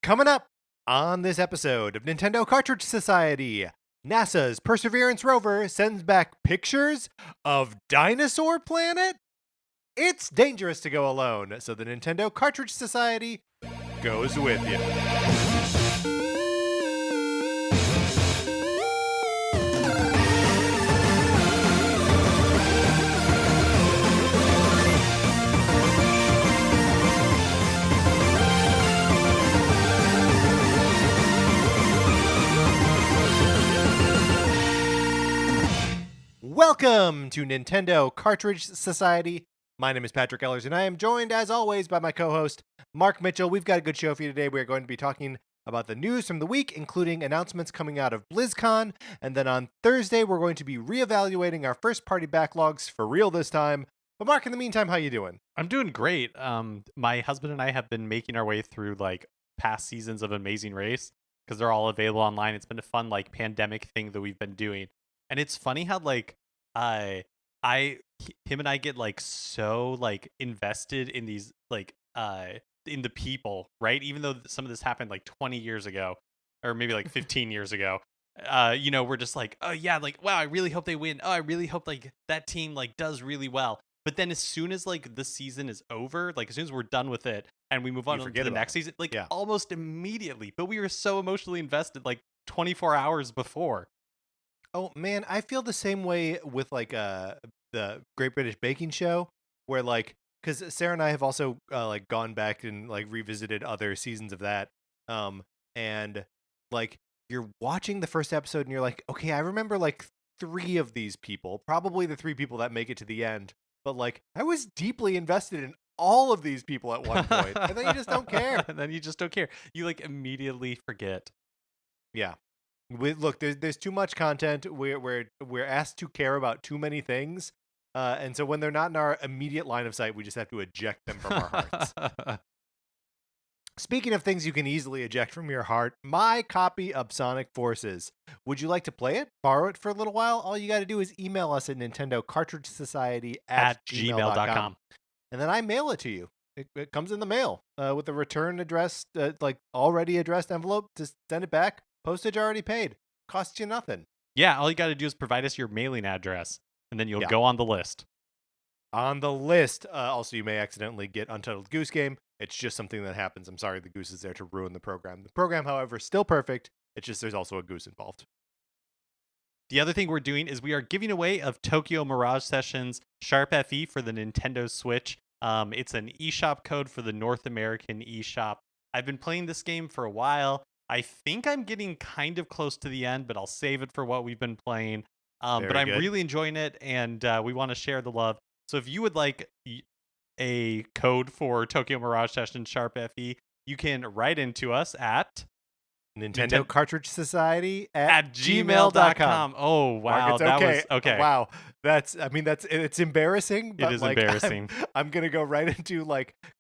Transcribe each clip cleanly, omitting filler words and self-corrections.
Coming up on this episode of Nintendo Cartridge Society, NASA's Perseverance rover sends back pictures of Dinosaur Planet? It's dangerous to go alone, so the Nintendo Cartridge Society goes with you. Welcome to Nintendo Cartridge Society. My name is Patrick Ellers, and I am joined, as always, by my co-host, Mark Mitchell. We've got a good show for you today. We are going to be talking about the news from the week, including announcements coming out of BlizzCon, and then on Thursday, we're going to be reevaluating our first-party backlogs for real this time. But Mark, in the meantime, how you doing? I'm doing great. My husband and I have been making our way through, past seasons of Amazing Race, because they're all available online. It's been a fun, pandemic thing that we've been doing. And it's funny how, him and I get so invested in these in the people, right? Even though some of this happened 20 years ago, or maybe 15 years ago. We're just oh yeah, wow, I really hope they win. Oh, I really hope that team does really well. But then as soon as the season is over, as soon as we're done with it and we move on to the next season, almost immediately. But we were so emotionally invested 24 hours before. Oh man, I feel the same way with the Great British Baking Show, where because Sarah and I have also gone back and revisited other seasons of that, and you're watching the first episode and you're like, okay, I remember three of these people, probably the three people that make it to the end, but I was deeply invested in all of these people at one point, and then you just don't care. And then you just don't care. You immediately forget. Yeah. Look, there's too much content. We're asked to care about too many things, and so when they're not in our immediate line of sight, we just have to eject them from our hearts. Speaking of things you can easily eject from your heart, my copy of Sonic Forces. Would you like to play it? Borrow it for a little while? All you got to do is email us at Nintendo Cartridge Society at gmail.com, and then I mail it to you. It comes in the mail with a return address, already addressed envelope. Just send it back. Postage already paid. Costs you nothing. Yeah, all you got to do is provide us your mailing address, and then you'll go on the list. On the list. Also, you may accidentally get Untitled Goose Game. It's just something that happens. I'm sorry, the goose is there to ruin the program. The program, however, is still perfect. It's just there's also a goose involved. The other thing we're doing is we are giving away of Tokyo Mirage Sessions Sharp FE for the Nintendo Switch. It's an eShop code for the North American eShop. I've been playing this game for a while. I think I'm getting kind of close to the end, but I'll save it for what we've been playing. But I'm really enjoying it, and we want to share the love. So if you would like a code for Tokyo Mirage Session Sharp FE, you can write into us at Nintendo Cartridge Society at gmail.com. Oh, wow. Mark, it's okay. That was okay. Wow. It's embarrassing. But it is embarrassing. I'm going to go right into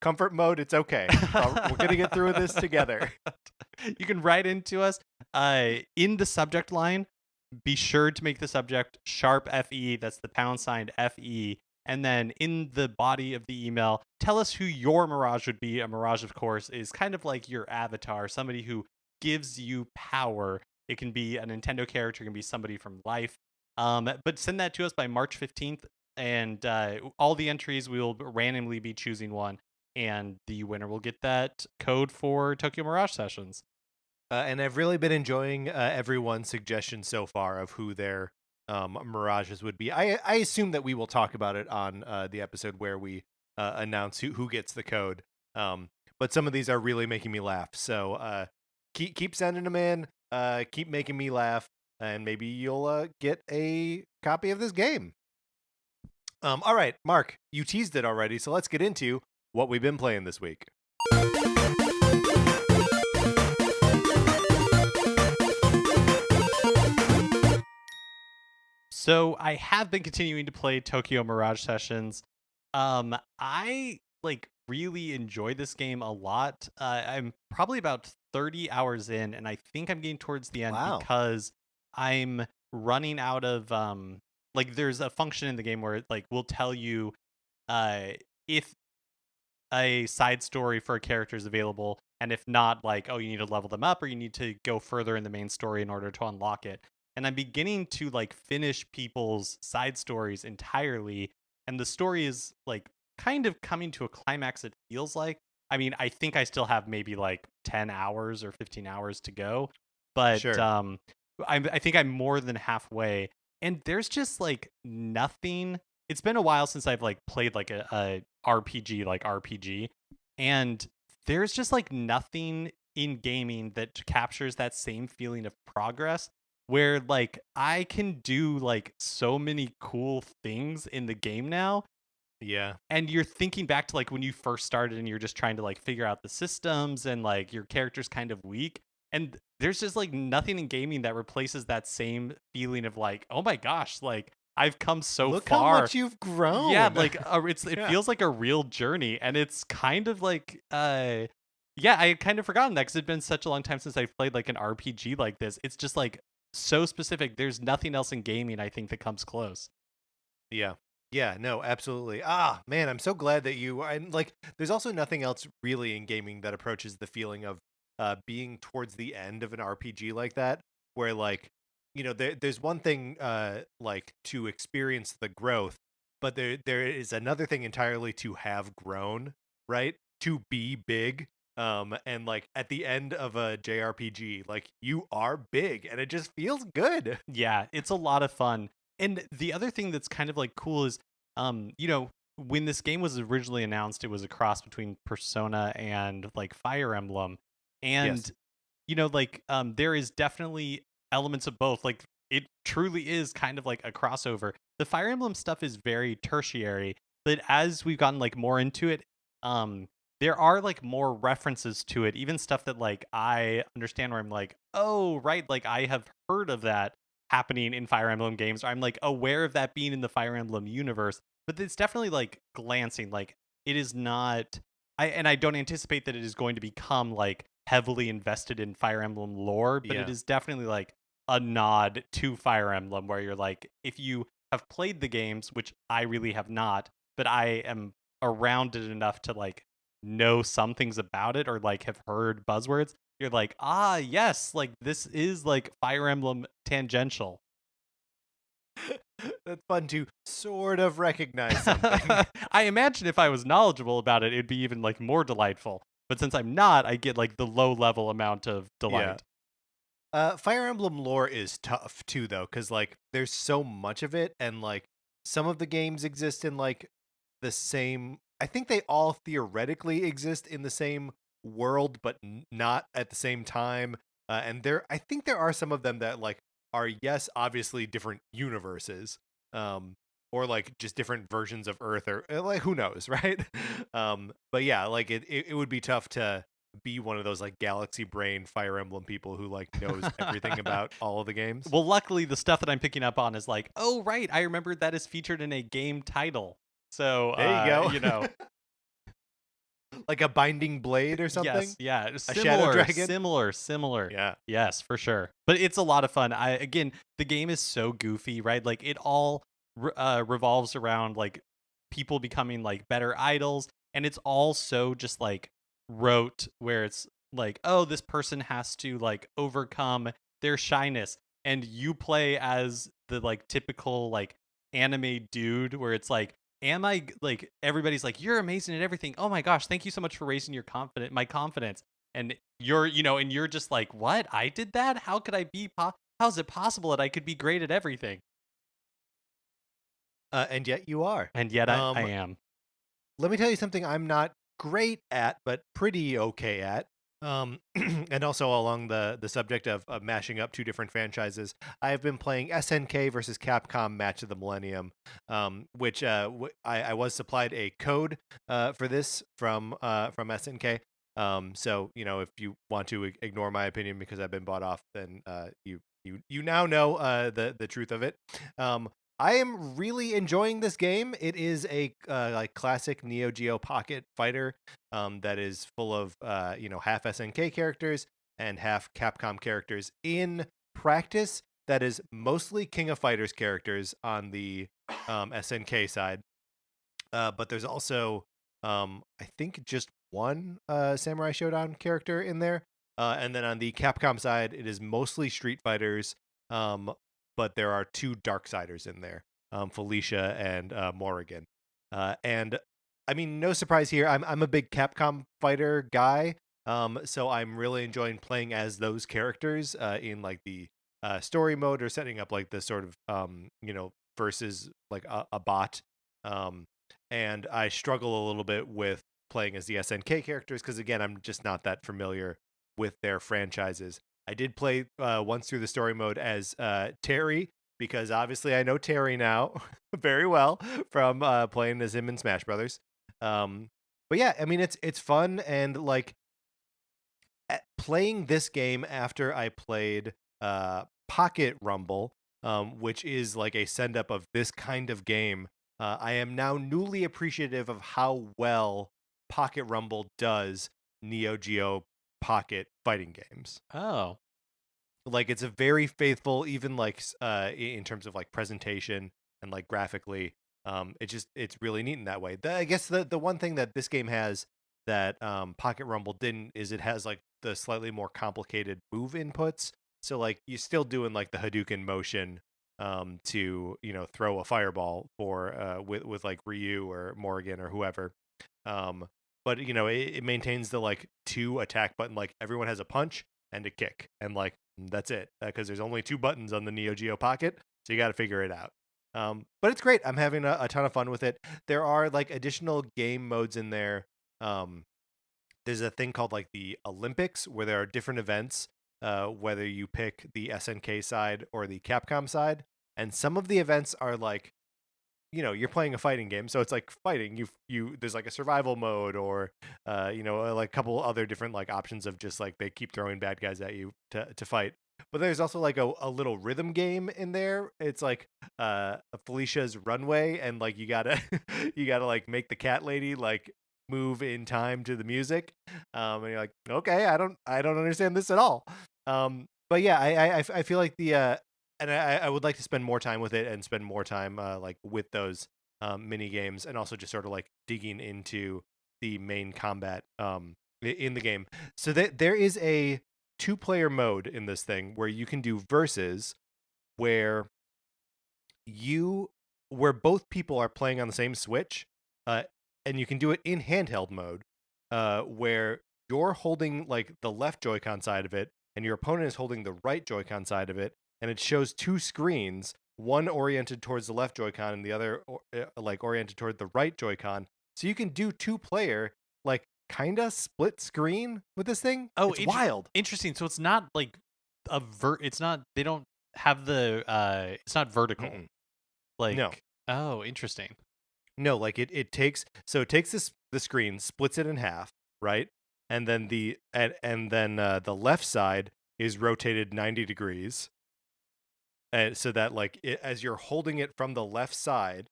comfort mode. It's okay. We're going to get through this together. You can write into us in the subject line. Be sure to make the subject Sharp FE. That's the # FE. And then in the body of the email, tell us who your Mirage would be. A Mirage, of course, is kind of like your avatar, somebody who gives you power. It can be a Nintendo character, it can be somebody from life. But send that to us by March 15th, and all the entries, we will randomly be choosing one, and the winner will get that code for Tokyo Mirage Sessions. And I've really been enjoying everyone's suggestions so far of who their Mirages would be. I assume that we will talk about it on the episode where we announce who gets the code. But some of these are really making me laugh. So keep sending them in. Keep making me laugh, and maybe you'll get a copy of this game. All right, Mark, you teased it already, so let's get into what we've been playing this week. So I have been continuing to play Tokyo Mirage Sessions. I really enjoy this game a lot. I'm probably about 30 hours in, and I think I'm getting towards the end because I'm running out of there's a function in the game where it will tell you if a side story for a character is available, And if not, like, oh, you need to level them up or you need to go further in the main story in order to unlock it. And I'm beginning to like finish people's side stories entirely. And the story is like kind of coming to a climax, it feels like. I mean, I think I still have maybe like 10 hours or 15 hours to go, but Sure. I think I'm more than halfway. And there's just like nothing. It's been a while since I've like played like a RPG, like RPG, and there's just like nothing in gaming that captures that same feeling of progress where like I can do like so many cool things in the game now, Yeah. and you're thinking back to like when you first started and you're just trying to like figure out the systems and like your character's kind of weak, and there's just like nothing in gaming that replaces that same feeling of like, oh my gosh, like I've come so Look how far. much you've Yeah, grown. like it Yeah. feels like a real journey, and it's kind of like yeah, I had kind of forgotten that because it'd been such a long time since I've played like an RPG like this. It's just like so specific. There's nothing else in gaming I think that comes close. Yeah. Yeah, no, absolutely. Ah, man, I'm so glad that and like there's also nothing else really in gaming that approaches the feeling of being towards the end of an RPG like that where like there's one thing like to experience the growth, but there is another thing entirely to have grown, right? To be big. And like at the end of a JRPG, like you are big and it just feels good. Yeah, it's a lot of fun. And the other thing that's kind of like cool is, when this game was originally announced, it was a cross between Persona and like Fire Emblem. Yes. And, there is definitely elements of both. Like, it truly is kind of like a crossover. The Fire Emblem stuff is very tertiary, but as we've gotten like more into it, there are like more references to it, even stuff that like I understand where I'm like, oh, right, like I have heard of that happening in Fire Emblem games. Or I'm like aware of that being in the Fire Emblem universe, but it's definitely like glancing. Like it is not. I don't anticipate that it is going to become like heavily invested in Fire Emblem lore, but it Yeah. is definitely like a nod to Fire Emblem, where you're like, if you have played the games, which I really have not, but I am around it enough to like know some things about it or like have heard buzzwords, you're like, ah, yes, like this is like Fire Emblem tangential. That's fun to sort of recognize something. I imagine if I was knowledgeable about it, it'd be even like more delightful. But since I'm not, I get like the low level amount of Yeah. delight. Fire Emblem lore is tough too, though, because like there's so much of it, and like some of the games exist in like the same. I think they all theoretically exist in the same world, but not at the same time. And I think there are some of them that like are yes, obviously different universes, or like just different versions of Earth, or like who knows, right? But yeah, like it would be tough to be one of those like galaxy brain Fire Emblem people who like knows everything about all of the games. Well, luckily, the stuff that I'm picking up on is like, oh, right, I remember that is featured in a game title. So, There you go. Like a binding blade or something. yes, yeah, A shadow similar, dragon. similar. Yeah. Yes, for sure. But it's a lot of fun. Again, the game is so goofy, right? Like it all revolves around like people becoming like better idols, and it's all so just like rote, where it's like, oh, this person has to like overcome their shyness, and you play as the like typical like anime dude, where it's like, am I like, everybody's like, you're amazing at everything. Oh my gosh, thank you so much for raising my confidence. And and you're just like, what? I did that? How could I be how's it possible that I could be great at everything? And yet you are. And yet I Um, am. Let me tell you something I'm not great at, but pretty okay at. And also along the subject of mashing up two different franchises, I have been playing SNK versus Capcom Match of the Millennium, which I was supplied a code for this from SNK. So if you want to ignore my opinion because I've been bought off, then you now know the truth of it. I am really enjoying this game. It is a like classic Neo Geo Pocket fighter that is full of half SNK characters and half Capcom characters. In practice, that is mostly King of Fighters characters on the SNK side, but there's also I think just one Samurai Showdown character in there. And then on the Capcom side, it is mostly Street Fighters, but there are two Darksiders in there, Felicia and Morrigan. And I mean, no surprise here. I'm a big Capcom fighter guy, so I'm really enjoying playing as those characters in like the story mode or setting up like the sort of versus like a bot. Um, and I struggle a little bit with playing as the SNK characters because again, I'm just not that familiar with their franchises. I did play once through the story mode as Terry because obviously I know Terry now very well from playing as him in Smash Brothers. But yeah, I mean it's fun and like playing this game after I played Pocket Rumble, which is like a send up of this kind of game. I am now newly appreciative of how well Pocket Rumble does Neo Geo Pocket fighting games. Oh, Like it's a very faithful, even like in terms of like presentation and like graphically. It's really neat in that way. I guess the one thing that this game has that Pocket Rumble didn't is it has like the slightly more complicated move inputs. So like you're still doing like the Hadouken motion to throw a fireball for with like Ryu or Morrigan or whoever. But it maintains the like two attack button. Like everyone has a punch and a kick, and like that's it because there's only two buttons on the Neo Geo Pocket, so you got to figure it out. But it's great. I'm having a ton of fun with it. There are like additional game modes in there. There's a thing called like the Olympics where there are different events, whether you pick the SNK side or the Capcom side. And some of the events are like, you're playing a fighting game, so it's like fighting. There's like a survival mode or, like a couple other different like options of just like they keep throwing bad guys at you to fight. But there's also like a little rhythm game in there. It's like Felicia's runway, and like you gotta you gotta like make the cat lady like move in time to the music. And you're like, okay, I don't understand this at all. But yeah, I feel like and I would like to spend more time with it and spend more time like with those mini games and also just sort of like digging into the main combat in the game. So there is a 2-player mode in this thing where you can do versus where both people are playing on the same Switch, and you can do it in handheld mode, where you're holding like the left Joy-Con side of it and your opponent is holding the right Joy-Con side of it, and it shows two screens, one oriented towards the left Joy-Con and the other like oriented toward the right Joy-Con. So you can do 2-player like kind of split screen with this thing. Oh, it's wild. Interesting. So it's not like it's not, they don't have the it's not vertical. Mm-mm. Like No. Oh, interesting. No, like it takes the screen, splits it in half, right? And then the left side is rotated 90 degrees. And so that like as you're holding it from the left side,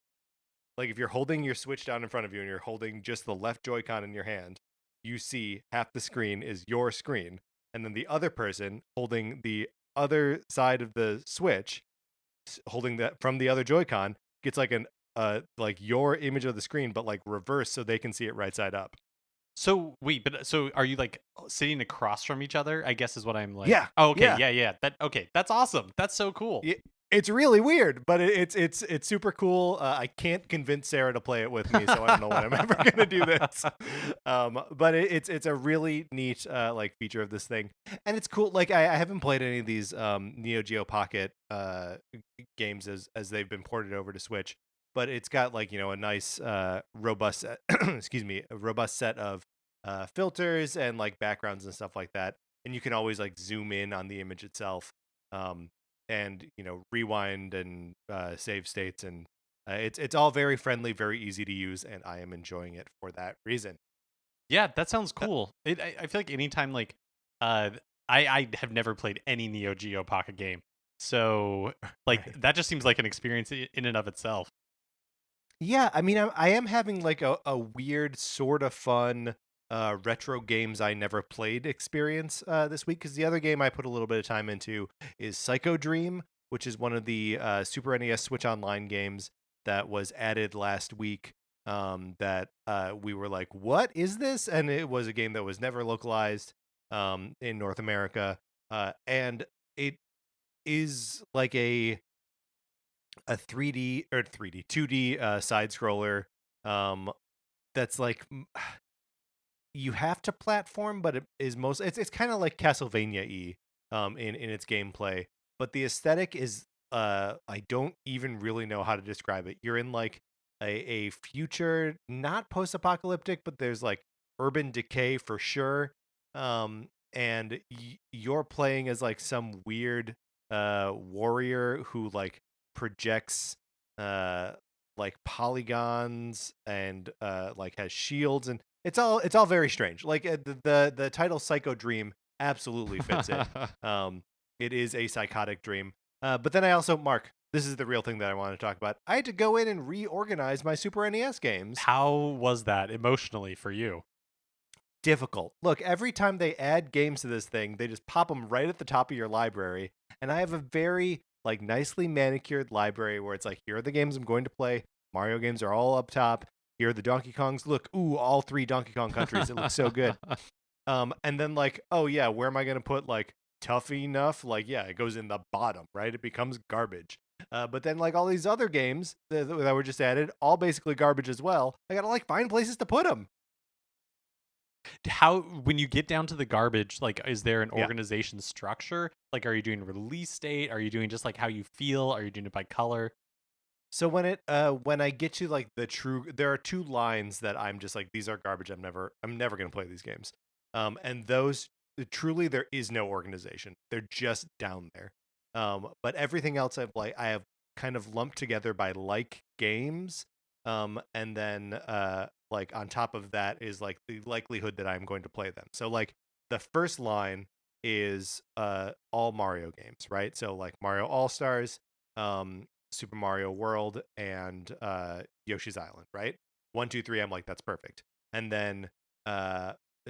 like if you're holding your Switch down in front of you and you're holding just the left Joy-Con in your hand, you see half the screen is your screen, and then the other person holding the other side of the Switch, holding that from the other Joy-Con, gets like like your image of the screen, but like reverse so they can see it right side up. So wait, but so are you like sitting across from each other? I guess is what I'm like. Yeah. Oh, okay. Yeah. Yeah. That's awesome. That's so cool. It's really weird, but it's super cool. I can't convince Sarah to play it with me, so I don't know when I'm ever gonna do this. But it's a really neat like feature of this thing, and it's cool. Like I haven't played any of these Neo Geo Pocket games as they've been ported over to Switch, but it's got like a nice robust a robust set of filters and like backgrounds and stuff like that, and you can always like zoom in on the image itself. And rewind and save states, and it's all very friendly, very easy to use, and I am enjoying it for that reason. Yeah, that sounds cool. I feel like anytime like I have never played any Neo Geo Pocket game, so like Right. that just seems like an experience in and of itself. Yeah, I mean, I am having like a weird sort of fun retro games I never played experience this week, because the other game I put a little bit of time into is Psycho Dream, which is one of the Super NES Switch Online games that was added last week. that we were like, what is this? And it was a game that was never localized in North America, and it is like a 3D or 3D 2D side scroller that's like you have to platform, but it is most it's kind of like Castlevania-y in its gameplay, but the aesthetic is I don't even really know how to describe it. You're in like a future not post-apocalyptic, but there's like urban decay for sure. And you're playing as like some weird warrior who like projects uh like polygons and like has shields, and it's all very strange. Like the title Psycho Dream absolutely fits it. It is a psychotic dream. But then I also, Mark, this is the real thing that I want to talk about. I had to go in and reorganize my Super NES games. How was that emotionally for you? Difficult. Look, every time they add games to this thing, they just pop them right at the top of your library. And I have a very like nicely manicured library where it's like, here are the games I'm going to play. Mario games are all up top. Here are the Donkey Kongs. Look, all 3 Donkey Kong countries. It looks so good. And then like, oh yeah, where am I going to put like Tough Enough? Like, yeah, it goes in the bottom, right? It becomes garbage. But then like all these other games that were just added, all basically garbage as well. I got to like find places to put them. How, when you get down to the garbage, like, is there an Yeah. organization structure? Like, are you doing release date? Are you doing just like how you feel? Are you doing it by color? So when I get to like there are 2 lines that I'm just like, these are garbage. I'm never gonna play these games. And those truly there is no organization. They're just down there. But everything else I have kind of lumped together by like games. And then like on top of that is like the likelihood that I'm going to play them. So like the first line is all Mario games, right? So like Mario All-Stars, Super Mario World, and Yoshi's Island, right? 1, 2, 3, I'm like, that's perfect. And then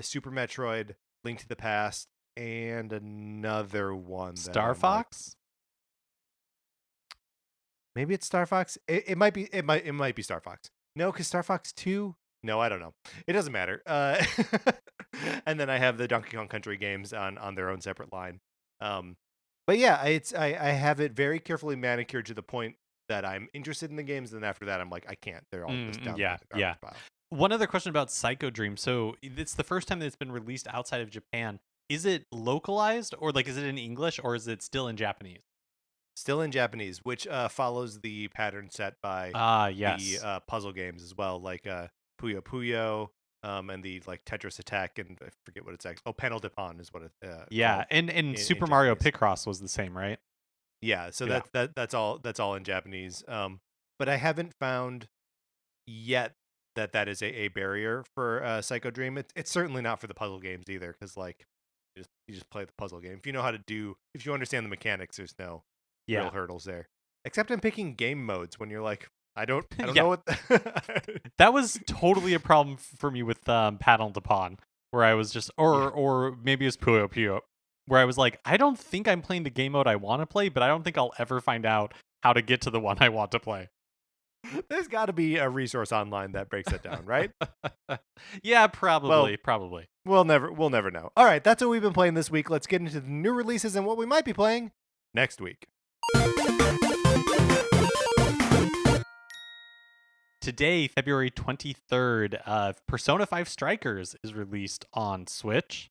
Super Metroid, Link to the Past, and another one. Star like, Fox? maybe it's Star Fox. It might be. It might be Star Fox. No, because Star Fox 2. No, I don't know. It doesn't matter. And then I have the Donkey Kong Country games on their own separate line. But yeah, I have it very carefully manicured to the point that I'm interested in the games. And after that, I'm like, I can't. They're all just down Yeah, the garbage pile. One other question about Psycho Dream. So it's the first time that it's been released outside of Japan. Is it localized, or like is it in English, or is it still in Japanese? Still in Japanese, which follows the pattern set by Yes. the puzzle games as well, like Puyo Puyo, and the like Tetris Attack, and I forget what it's actually. Oh, Panel de Pon is what it. Yeah, called and in Super Mario Japanese. Picross was the same, right? Yeah, so Yeah. that's all in Japanese. But I haven't found yet that is a barrier for Psycho Dream. It's certainly not for the puzzle games either, because like you just play the puzzle game. If you understand the mechanics, there's no real hurdles there. Except I'm picking game modes when you're like, I don't know what. That was totally a problem for me with Paddle to Pon, where I was just, or maybe it's Puyo Puyo, where I was like, I don't think I'm playing the game mode I want to play, but I don't think I'll ever find out how to get to the one I want to play. There's got to be a resource online that breaks it down, right? Yeah, probably. We'll never know. All right, that's what we've been playing this week. Let's get into the new releases and what we might be playing next week. Today, February 23rd, Persona 5 Strikers is released on Switch.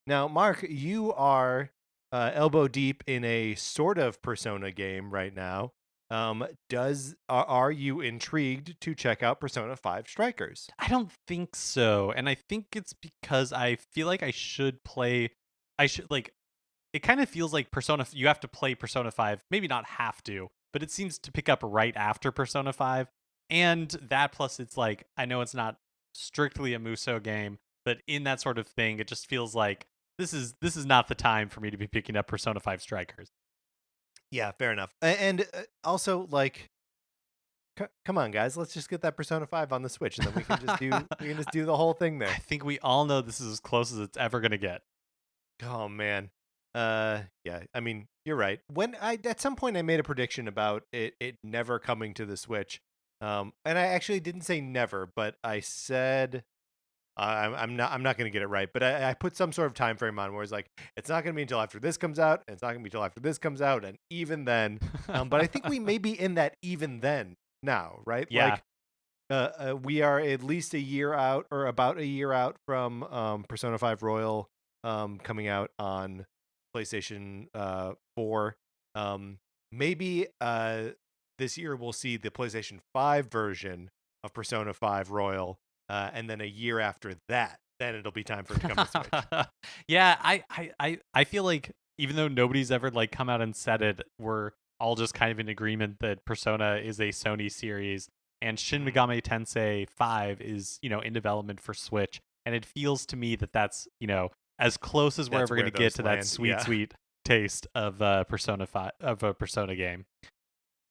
Now, Mark, you are elbow deep in a sort of Persona game right now. Are you intrigued to check out Persona 5 Strikers? I don't think so, and I think it's because I feel like I should play. It kind of feels like you have to play Persona 5, maybe not have to, but it seems to pick up right after Persona 5. And that plus it's like, I know it's not strictly a Muso game, but in that sort of thing, it just feels like this is not the time for me to be picking up Persona 5 Strikers. Yeah, fair enough. And also, like, come on, guys, let's just get that Persona 5 on the Switch, and then we can just do the whole thing there. I think we all know this is as close as it's ever gonna get. Oh man. Yeah, I mean, you're right. When at some point I made a prediction about it never coming to the Switch. And I actually didn't say never, but I said I'm not going to get it right, but I put some sort of time frame on where it's like it's not going to be until after this comes out, and it's not going to be until after this comes out, and even then. But I think we may be in that even then now, right? Yeah. We are at least a year out, or about a year out from Persona 5 Royal coming out on PlayStation 4. Maybe this year we'll see the PlayStation 5 version of Persona 5 Royal, and then a year after that, then it'll be time for it to come to Switch. Yeah, I feel like even though nobody's ever like come out and said it, we're all just kind of in agreement that Persona is a Sony series and Shin Megami Tensei 5 is, in development for Switch. And it feels to me that that's, as close as we're ever going to get to that sweet taste of Persona 5, of a Persona game.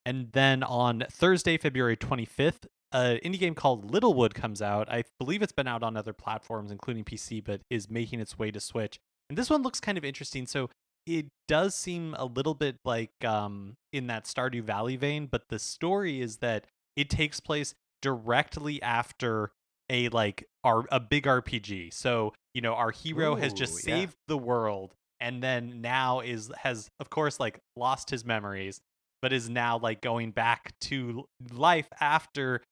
And then on Thursday, February 25th, an indie game called Littlewood comes out. I believe it's been out on other platforms, including PC, but is making its way to Switch. And this one looks kind of interesting. So it does seem a little bit like in that Stardew Valley vein, but the story is that it takes place directly after a big RPG. So, our hero has just saved the world and then now has of course lost his memories, but is now going back to life after,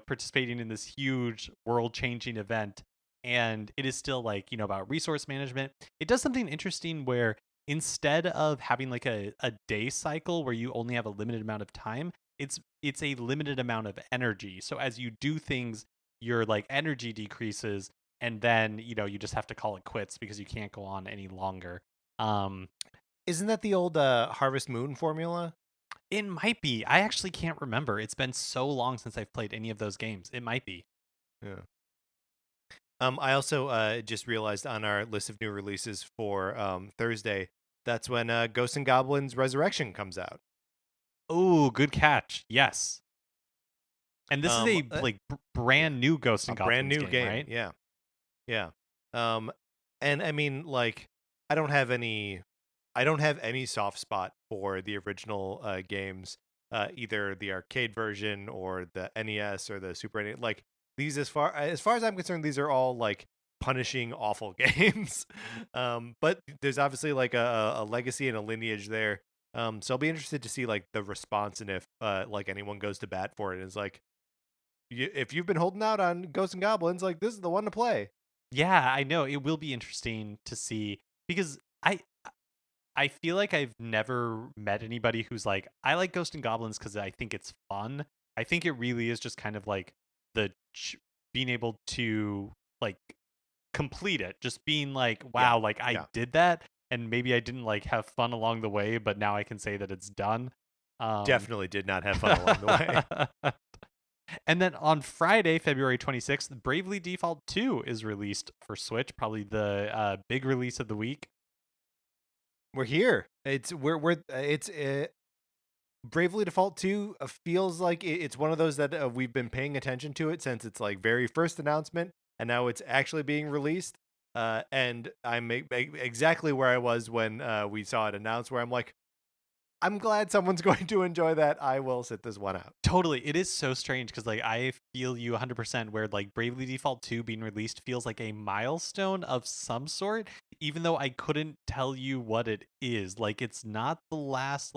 participating in this huge world-changing event. And it is still about resource management. It does something interesting where instead of having a day cycle where you only have a limited amount of time, it's a limited amount of energy. So as you do things, your energy decreases, and then you just have to call it quits because you can't go on any longer. Isn't that the old Harvest Moon formula? It might be. I actually can't remember. It's been so long since I've played any of those games. It might be. Yeah. I also just realized on our list of new releases for Thursday, that's when Ghosts and Goblins Resurrection comes out. Oh, good catch. Yes. And this is a brand new Ghosts and Goblins brand new game, right? Yeah. Yeah. And I mean, I don't have any soft spot for the original games, either the arcade version or the NES or the Super NES. These, as far as I'm concerned, these are all punishing awful games. But there's obviously a legacy and a lineage there. So I'll be interested to see the response, and if anyone goes to bat for it. It's if you've been holding out on Ghosts and Goblins, this is the one to play. Yeah, I know. It will be interesting to see, because I feel like I've never met anybody who's I like Ghosts and Goblins because I think it's fun. I think it really is just kind of the being able to complete it, just being wow, I did that, and maybe I didn't have fun along the way, but now I can say that it's done. Definitely did not have fun along the way. And then on Friday, February 26th, Bravely Default 2 is released for Switch, probably the big release of the week. We're here. It's Bravely Default 2 feels like it's one of those that we've been paying attention to it since its very first announcement, and now it's actually being released. And I'm exactly where I was when we saw it announced, where I'm glad someone's going to enjoy that. I will sit this one out. Totally. It is so strange because I feel you 100%, where Bravely Default 2 being released feels like a milestone of some sort, even though I couldn't tell you what it is. It's not the last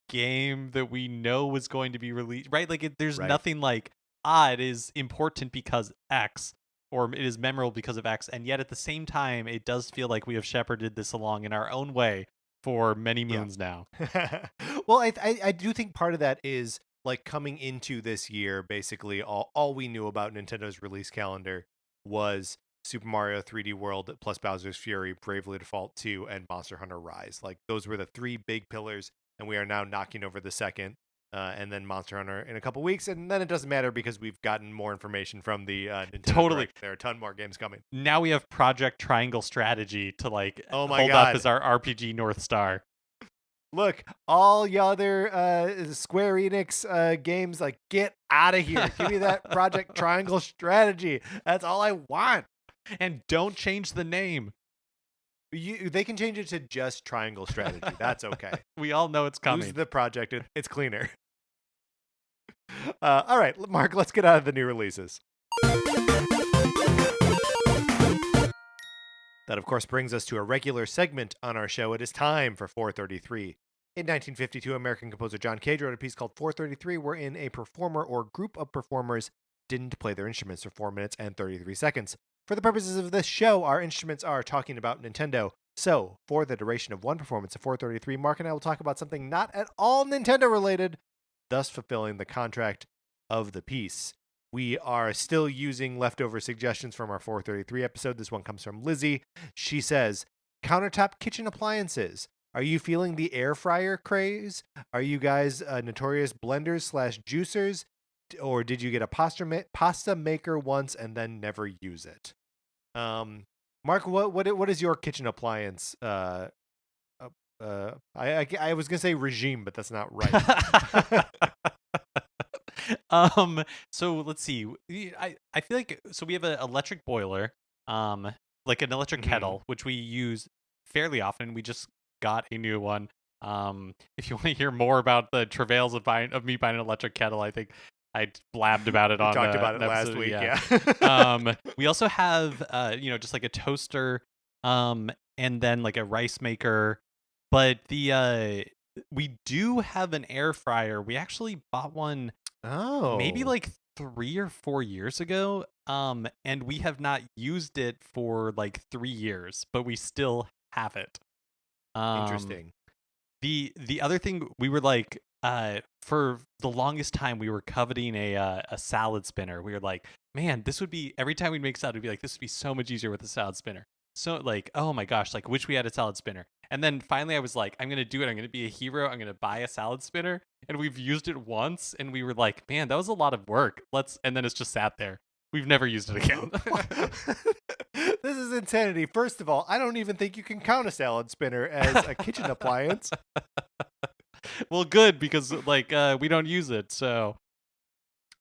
game that we know was going to be released, right? There's nothing it is important because X, or it is memorable because of X, and yet at the same time it does feel like we have shepherded this along in our own way for many moons now. Well, I do think part of that is coming into this year, basically all we knew about Nintendo's release calendar was Super Mario 3D World plus Bowser's Fury, Bravely Default 2, and Monster Hunter Rise. Those were the three big pillars, and we are now knocking over the second, and then Monster Hunter in a couple weeks, and then it doesn't matter because we've gotten more information from the Nintendo Totally Direct. There are a ton more games coming. Now we have Project Triangle Strategy to oh my hold God. up as our RPG North Star. Look, all the other Square Enix games, get out of here. Give me that Project Triangle Strategy. That's all I want. And don't change the name. They can change it to just Triangle Strategy. That's okay. We all know it's coming. Use the project. It's cleaner. All right, Mark, let's get out of the new releases. That, of course, brings us to a regular segment on our show. It is time for 433. In 1952, American composer John Cage wrote a piece called 433, wherein a performer or group of performers didn't play their instruments for 4 minutes and 33 seconds. For the purposes of this show, our instruments are talking about Nintendo. So, for the duration of one performance of 433, Mark and I will talk about something not at all Nintendo related, thus fulfilling the contract of the piece. We are still using leftover suggestions from our 433 episode. This one comes from Lizzie. She says, countertop kitchen appliances. Are you feeling the air fryer craze? Are you guys notorious blenders / juicers? Or did you get a pasta maker once and then never use it? Mark, what is your kitchen appliance? I was gonna say regime, but that's not right. So let's see. I feel like we have an electric boiler, like an electric kettle, which we use fairly often. We just got a new one. If you want to hear more about the travails of me buying an electric kettle, I think I blabbed about it on talked about it last week. Yeah. We also have just like a toaster, and then like a rice maker, but we do have an air fryer. We actually bought one. Oh, maybe like 3 or 4 years ago. And we have not used it for like 3 years, but we still have it. Interesting. The other thing, we were like, for the longest time, we were coveting a salad spinner. We were like, man, this would be, every time we'd make salad, we'd be like, this would be so much easier with a salad spinner. So like, oh my gosh, like wish we had a salad spinner. And then finally I was like, I'm going to do it. I'm going to be a hero. I'm going to buy a salad spinner. And we've used it once and we were like, man, that was a lot of work. And then it's just sat there. We've never used it again. This is insanity. First of all, I don't even think you can count a salad spinner as a kitchen appliance. Well, good, because like we don't use it. So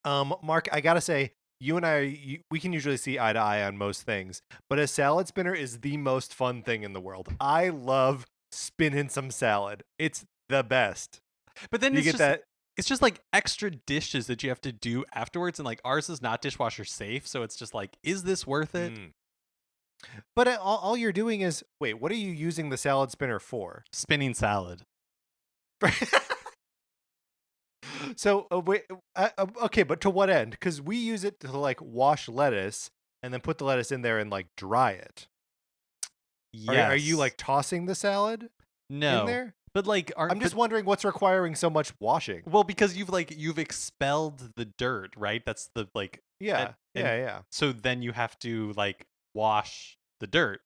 Mark, I got to say, you and I, we can usually see eye to eye on most things, but a salad spinner is the most fun thing in the world. I love spinning some salad. It's the best. But then it's just like extra dishes that you have to do afterwards, and like ours is not dishwasher safe, so it's just like, is this worth it? But all you're doing is, wait, what are you using the salad spinner for? Spinning salad. So wait, okay, but to what end? Because we use it to like wash lettuce and then put the lettuce in there and like dry it. Yes. Are you like tossing the salad? No. In there? But like, I'm just wondering what's requiring so much washing. Well, because you've expelled the dirt, right? That's the like. Yeah. So then you have to like wash the dirt.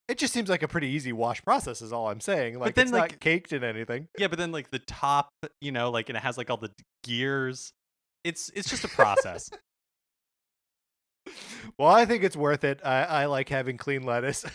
It just seems like a pretty easy wash process is all I'm saying. Like, it's not caked in anything. Yeah, but then like the top, like, and it has like all the gears. It's just a process. Well, I think it's worth it. I like having clean lettuce.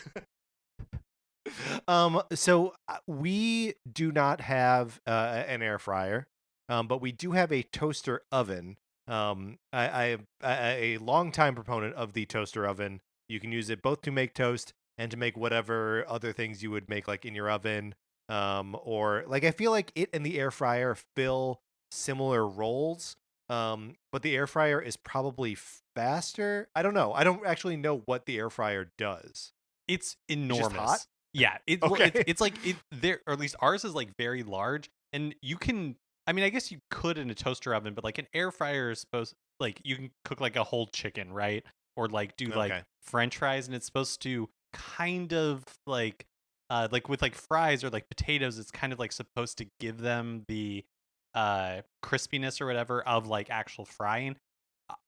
So we do not have an air fryer, but we do have a toaster oven. I'm a longtime proponent of the toaster oven. You can use it both to make toast and to make whatever other things you would make like in your oven. Or like, I feel like it and the air fryer fill similar roles. But the air fryer is probably faster. I don't know. I don't actually know what the air fryer does. It's enormous. Just hot? Yeah. Okay. It's like there, or at least ours is like very large, and you can. I mean, I guess you could in a toaster oven, but like an air fryer is supposed, like, you can cook like a whole chicken, right? Or like do like French fries, and it's supposed to kind of like with like fries or like potatoes, it's kind of like supposed to give them the crispiness or whatever of like actual frying.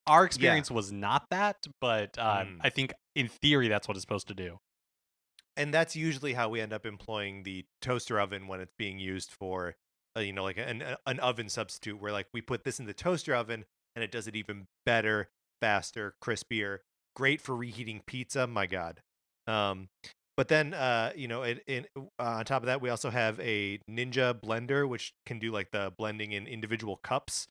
Our experience was not that, but I think in theory that's what it's supposed to do. And that's usually how we end up employing the toaster oven when it's being used for like an oven substitute, where like we put this in the toaster oven and it does it even better, faster, crispier, great for reheating pizza. My God. But then, on top of that, we also have a Ninja blender, which can do like the blending in individual cups,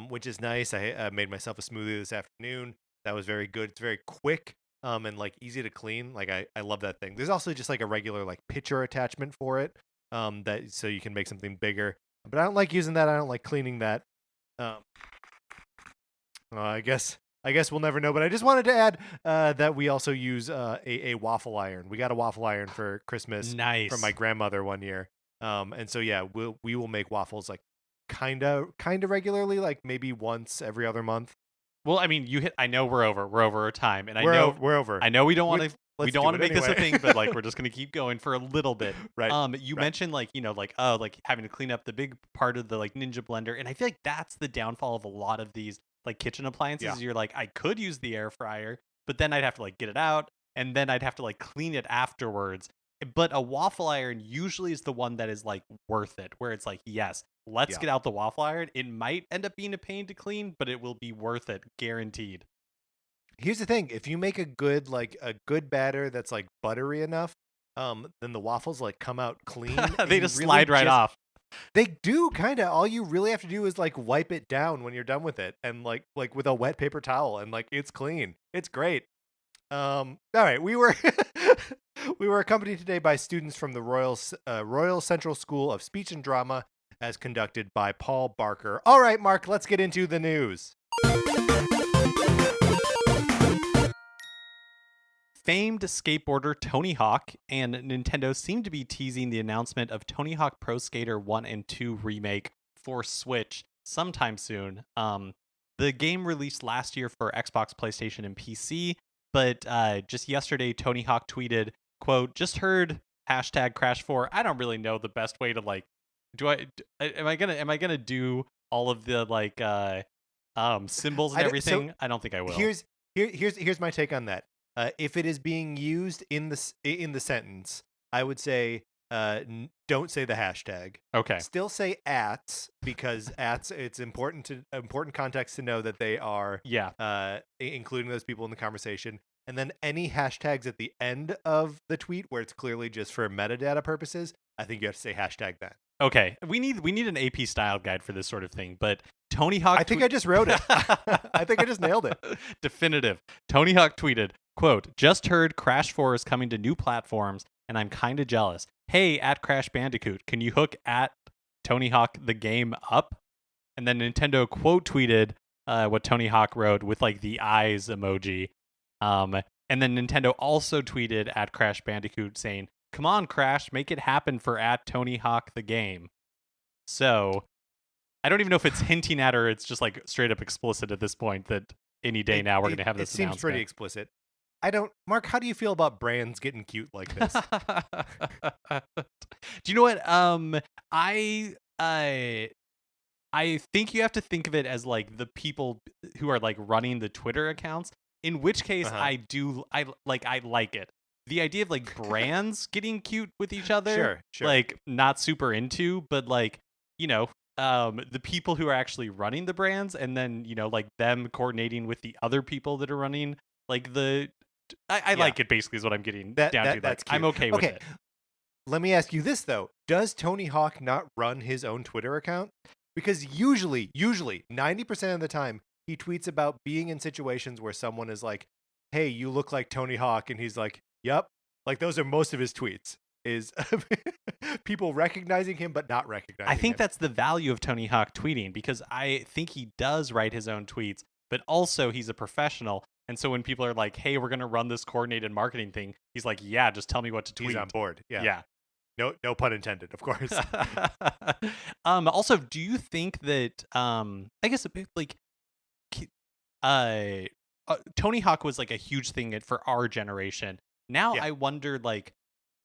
which is nice. I made myself a smoothie this afternoon. That was very good. It's very quick, and like easy to clean. Like I love that thing. There's also just like a regular like pitcher attachment for it, that so you can make something bigger. But I don't like using that. I don't like cleaning that. I guess we'll never know. But I just wanted to add that we also use a waffle iron. We got a waffle iron for Christmas Nice. from my grandmother one year. And so yeah, we will make waffles like kind of regularly, like maybe once every other month. Well, I mean, I know we're over our time, and We're over. I know we don't want to. We Let's don't do want it to make this a anyway. thing, but like we're just gonna keep going for a little bit. Right. You right. mentioned like like having to clean up the big part of the like Ninja blender, and I feel like that's the downfall of a lot of these like kitchen appliances. Yeah. You're like, I could use the air fryer, but then I'd have to like get it out, and then I'd have to like clean it afterwards. But a waffle iron usually is the one that is like worth it, where it's like, yes, let's get out the waffle iron. It might end up being a pain to clean, but it will be worth it, guaranteed. Here's the thing: if you make a good batter that's like buttery enough, then the waffles like come out clean. They just slide right off. They do kind of. All you really have to do is like wipe it down when you're done with it, and like with a wet paper towel, and like it's clean. It's great. All right, we were we were accompanied today by students from the Royal Central School of Speech and Drama, as conducted by Paul Barker. All right, Mark, let's get into the news. Famed skateboarder Tony Hawk and Nintendo seem to be teasing the announcement of Tony Hawk Pro Skater 1 and 2 remake for Switch sometime soon. The game released last year for Xbox, PlayStation, and PC, but just yesterday Tony Hawk tweeted, quote, "Just heard #Crash4. I don't really know the best way to like am I gonna do all of the like symbols and everything? I don't think I will." Here's my take on that. If it is being used in the sentence, I would say don't say the hashtag. Okay. Still say ats, because ats, it's important context to know that they are including those people in the conversation. And then any hashtags at the end of the tweet where it's clearly just for metadata purposes, I think you have to say hashtag that. Okay. We need an AP style guide for this sort of thing, but Tony Hawk I think I just wrote it. I think I just nailed it. Definitive. Tony Hawk tweeted, quote, "Just heard Crash 4 is coming to new platforms, and I'm kind of jealous. Hey, at Crash Bandicoot, can you hook at Tony Hawk the game up?" And then Nintendo quote tweeted what Tony Hawk wrote with like the eyes emoji. And then Nintendo also tweeted at Crash Bandicoot saying, "Come on, Crash, make it happen for at Tony Hawk the game." So I don't even know if it's hinting at or it's just like straight up explicit at this point that any day now we're going to have this announcement. It seems pretty explicit. Mark, how do you feel about brands getting cute like this? Do you know what? I think you have to think of it as like the people who are like running the Twitter accounts, in which case I like it. The idea of like brands getting cute with each other, sure. Like not super into, but like, you know, the people who are actually running the brands, and then, you know, like them coordinating with the other people that are running like I like it, basically, is what I'm getting down to. That's cute. I'm okay with it. Let me ask you this, though. Does Tony Hawk not run his own Twitter account? Because usually, 90% of the time, he tweets about being in situations where someone is like, "Hey, you look like Tony Hawk," and he's like, "Yep." Like, those are most of his tweets, is people recognizing him but not recognizing him. I think that's the value of Tony Hawk tweeting, because I think he does write his own tweets, but also he's a professional. And so when people are like, "Hey, we're going to run this coordinated marketing thing," he's like, "Yeah, just tell me what to tweet." He's on board. Yeah. No pun intended, of course. Also, do you think that I guess a bit like Tony Hawk was like a huge thing for our generation. Now I wonder, like,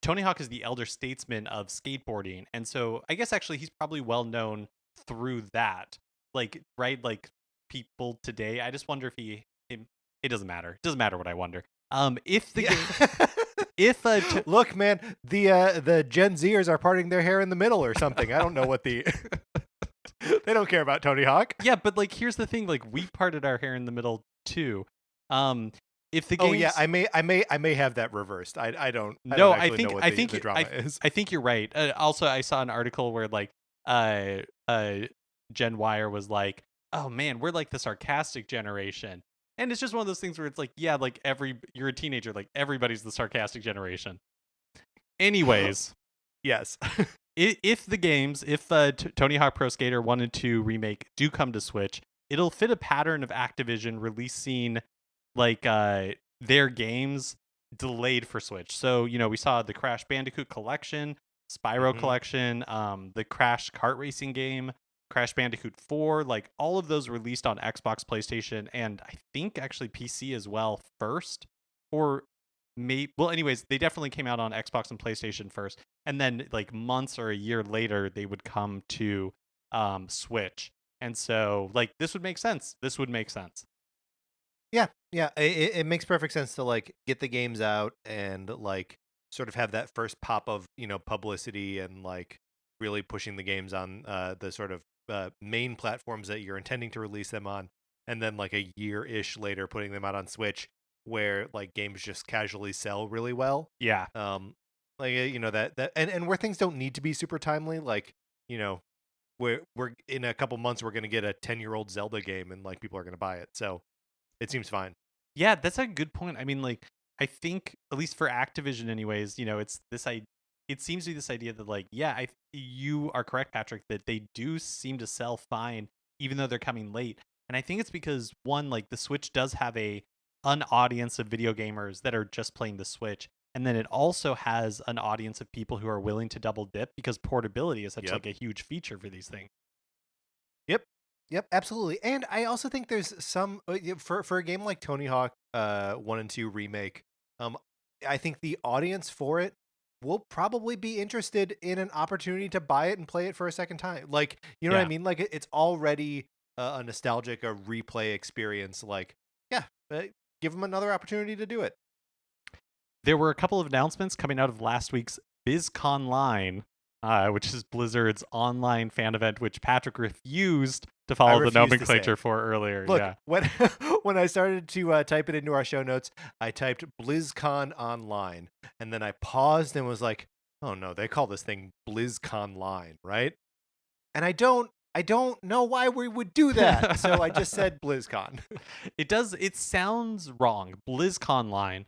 Tony Hawk is the elder statesman of skateboarding, and so I guess actually he's probably well known through that. Like, right? Like people today, I just wonder if it doesn't matter. It doesn't matter what I wonder. If the game, look, man, the Gen Zers are parting their hair in the middle or something. I don't know what they don't care about Tony Hawk. Yeah, but like, here's the thing: like, we parted our hair in the middle too. If the game, I may have that reversed. I don't know what the drama is. I think you're right. Also, I saw an article where like Gen Wire was like, "Oh man, we're like the sarcastic generation." And it's just one of those things where it's like, yeah, like you're a teenager, like everybody's the sarcastic generation. Anyways, yes. if the games, Tony Hawk Pro Skater 1 and 2 remake do come to Switch, it'll fit a pattern of Activision releasing like their games delayed for Switch. So, we saw the Crash Bandicoot collection, Spyro Mhm. collection, the Crash kart racing game, Crash Bandicoot 4, like all of those released on Xbox, PlayStation, and I think actually PC as well first. Or anyways, they definitely came out on Xbox and PlayStation first. And then like months or a year later, they would come to Switch. And so like this would make sense. This would make sense. Yeah, yeah, it makes perfect sense to like get the games out and like sort of have that first pop of publicity and like really pushing the games on the sort of main platforms that you're intending to release them on, and then like a year-ish later putting them out on Switch where like games just casually sell really well. Yeah. Like that and where things don't need to be super timely, like you know we're in a couple months we're gonna get a 10-year-old Zelda game and like people are gonna buy it, so it seems fine. Yeah, that's a good point. I mean, like, I think at least for Activision, anyways, it's this. It seems to be this idea that, like, yeah, you are correct, Patrick, that they do seem to sell fine, even though they're coming late. And I think it's because one, like, the Switch does have an audience of video gamers that are just playing the Switch, and then it also has an audience of people who are willing to double dip because portability is such Yep. like a huge feature for these things. Yep. Yep, absolutely. And I also think there's some for a game like Tony Hawk 1 and 2 remake, um I think the audience for it will probably be interested in an opportunity to buy it and play it for a second time. Like, you know what I Yeah. mean? Like it's already a nostalgic, a replay experience, like yeah, give them another opportunity to do it. There were a couple of announcements coming out of last week's BlizzConline, which is Blizzard's online fan event, which Patrick refused to I follow the refuse to say nomenclature it. for earlier. Look, Yeah. when when I started to type it into our show notes, I typed BlizzCon online, and then I paused and was like, "Oh no, they call this thing BlizzConline, right?" And I don't know why we would do that, so I just said BlizzCon. It sounds wrong. BlizzConline,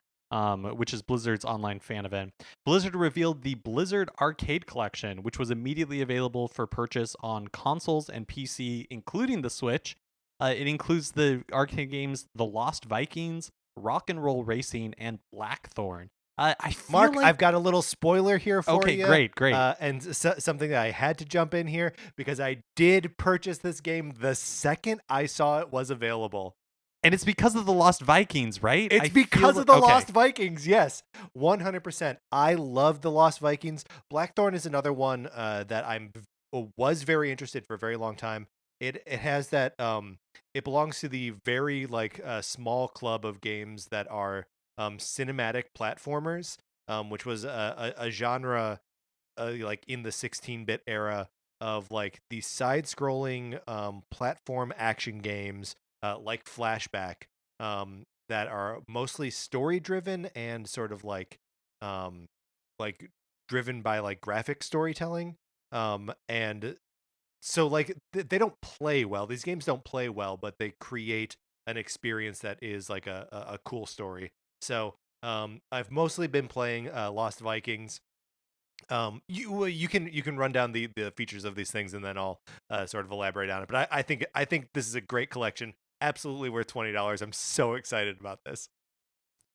which is Blizzard's online fan event. Blizzard revealed the Blizzard Arcade Collection, which was immediately available for purchase on consoles and PC, including the Switch. It includes the arcade games The Lost Vikings, Rock and Roll Racing, and Blackthorn. I feel Mark, like I've got a little spoiler here for okay, you. great. And something that I had to jump in here because I did purchase this game the second I saw it was available. And it's because of the Lost Vikings, right? It's I feel because like- of the okay. Lost Vikings, yes, 100%. I love the Lost Vikings. Blackthorn is another one that was very interested for a very long time. It has that it belongs to the very like small club of games that are cinematic platformers, which was a genre like in the 16-bit era of like the side-scrolling platform action games like Flashback, that are mostly story-driven and sort of um, like driven by like graphic storytelling. And so like they don't play well. These games don't play well, but they create an experience that is like a cool story. So I've mostly been playing Lost Vikings. You can run down the features of these things and then I'll sort of elaborate on it. But I think this is a great collection. Absolutely worth $20. I'm so excited about this.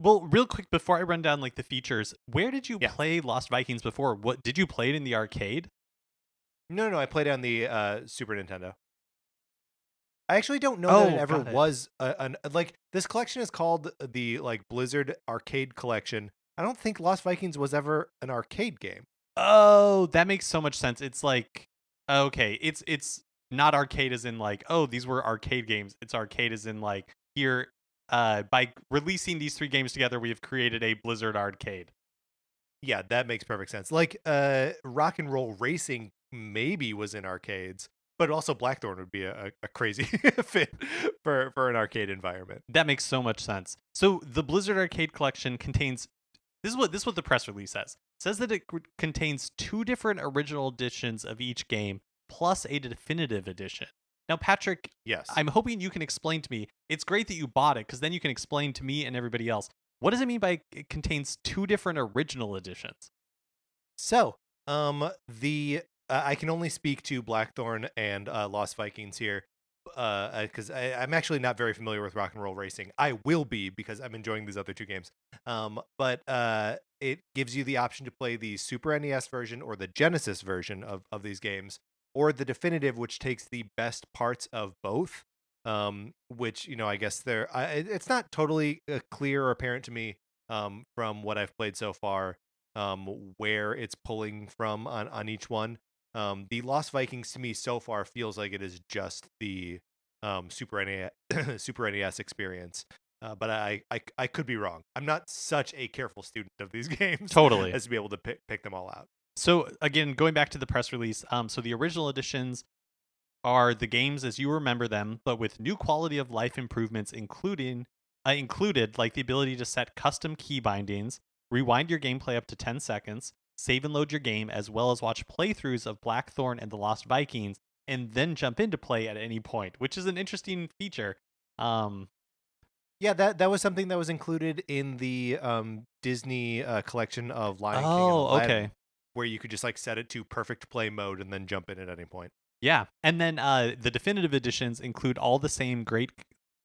Well, real quick before I run down like the features, where did you Yeah. play Lost Vikings before? What did you play it in the arcade? No, I played on the Super Nintendo. I actually don't know that it ever got it. was like this collection is called the like Blizzard Arcade Collection. I don't think Lost Vikings was ever an arcade game. Oh, that makes so much sense. It's like okay, it's not arcade as in like, oh, these were arcade games. It's arcade as in like here by releasing these three games together, we have created a Blizzard arcade. Yeah, that makes perfect sense. Like Rock and Roll Racing maybe was in arcades, but also Blackthorn would be a crazy fit for an arcade environment. That makes so much sense. So the Blizzard Arcade Collection contains this is what the press release says. It says that it contains 2 different original editions of each game plus a definitive edition. Now, Patrick, Yes. I'm hoping you can explain to me. It's great that you bought it because then you can explain to me and everybody else. What does it mean by it contains 2 different original editions? So, the I can only speak to Blackthorn and Lost Vikings here. because I'm actually not very familiar with Rock and Roll Racing. I will be because I'm enjoying these other two games. But it gives you the option to play the Super NES version or the Genesis version of these games, or the definitive, which takes the best parts of both. Which I guess it's not totally clear or apparent to me from what I've played so far where it's pulling from on each one. The Lost Vikings to me so far feels like it is just the Super NES Super NES experience. But I could be wrong. I'm not such a careful student of these games Totally. as to be able to pick them all out. So again, going back to the press release, so the original editions are the games as you remember them, but with new quality of life improvements, included like the ability to set custom key bindings, rewind your gameplay up to 10 seconds, save and load your game, as well as watch playthroughs of Blackthorn and the Lost Vikings, and then jump into play at any point, which is an interesting feature. Yeah, that was something that was included in the Disney collection of Lion King and Oh, Aladdin, okay. where you could just like set it to perfect play mode and then jump in at any point. Yeah, and then the definitive editions include all the same great.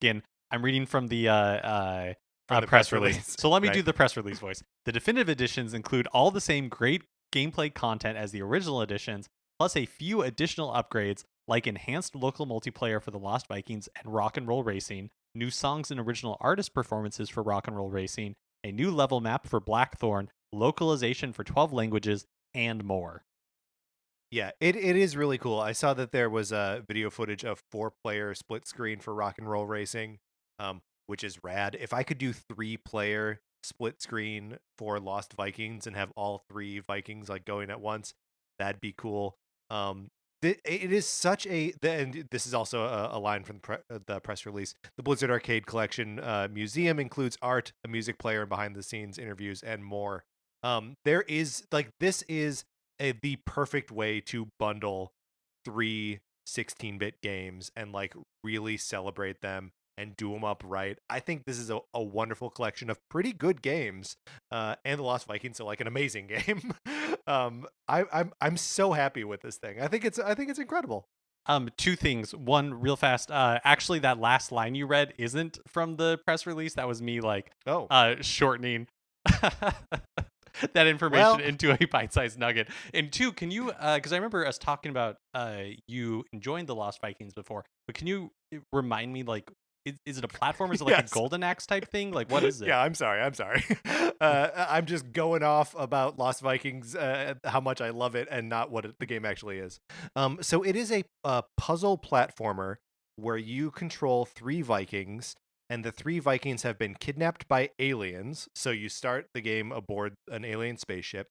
Again, I'm reading from the press release. So let me do the press release voice. The definitive editions include all the same great gameplay content as the original editions, plus a few additional upgrades like enhanced local multiplayer for the Lost Vikings and Rock and Roll Racing, new songs and original artist performances for Rock and Roll Racing, a new level map for Blackthorn, localization for 12 languages, and more. Yeah, it is really cool. I saw that there was video footage of 4-player split screen for Rock and Roll Racing, which is rad. If I could do 3-player split screen for Lost Vikings and have all 3 Vikings like going at once, that'd be cool. It is such and this is also a line from the press release. The Blizzard Arcade Collection museum includes art, a music player, and behind the scenes interviews and more. This is the perfect way to bundle 3 16-bit games and like really celebrate them and do them up right. I think this is a wonderful collection of pretty good games, and the Lost Vikings are like an amazing game. I'm so happy with this thing. I think it's incredible. Two things. One, real fast. Actually, that last line you read isn't from the press release. That was me shortening that information into a bite-sized nugget. And two, can you because I remember us talking about you enjoying the Lost Vikings before, but can you remind me, like, is it a platform? Is it like a Golden Axe type thing? Like, what is it? Yeah, I'm sorry. I'm just going off about Lost Vikings, how much I love it, and not what the game actually is. So it is a puzzle platformer where you control 3 Vikings, and the 3 Vikings have been kidnapped by aliens. So you start the game aboard an alien spaceship,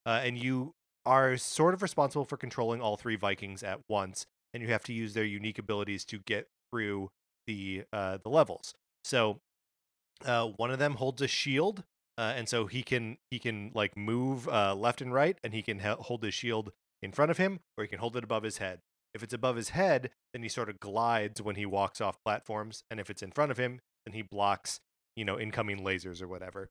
and you are sort of responsible for controlling all 3 Vikings at once, and you have to use their unique abilities to get through the levels. So one of them holds a shield, and so he can like move left and right, and he can hold his shield in front of him, or he can hold it above his head. If it's above his head, then he sort of glides when he walks off platforms, and if it's in front of him, then he blocks incoming lasers or whatever.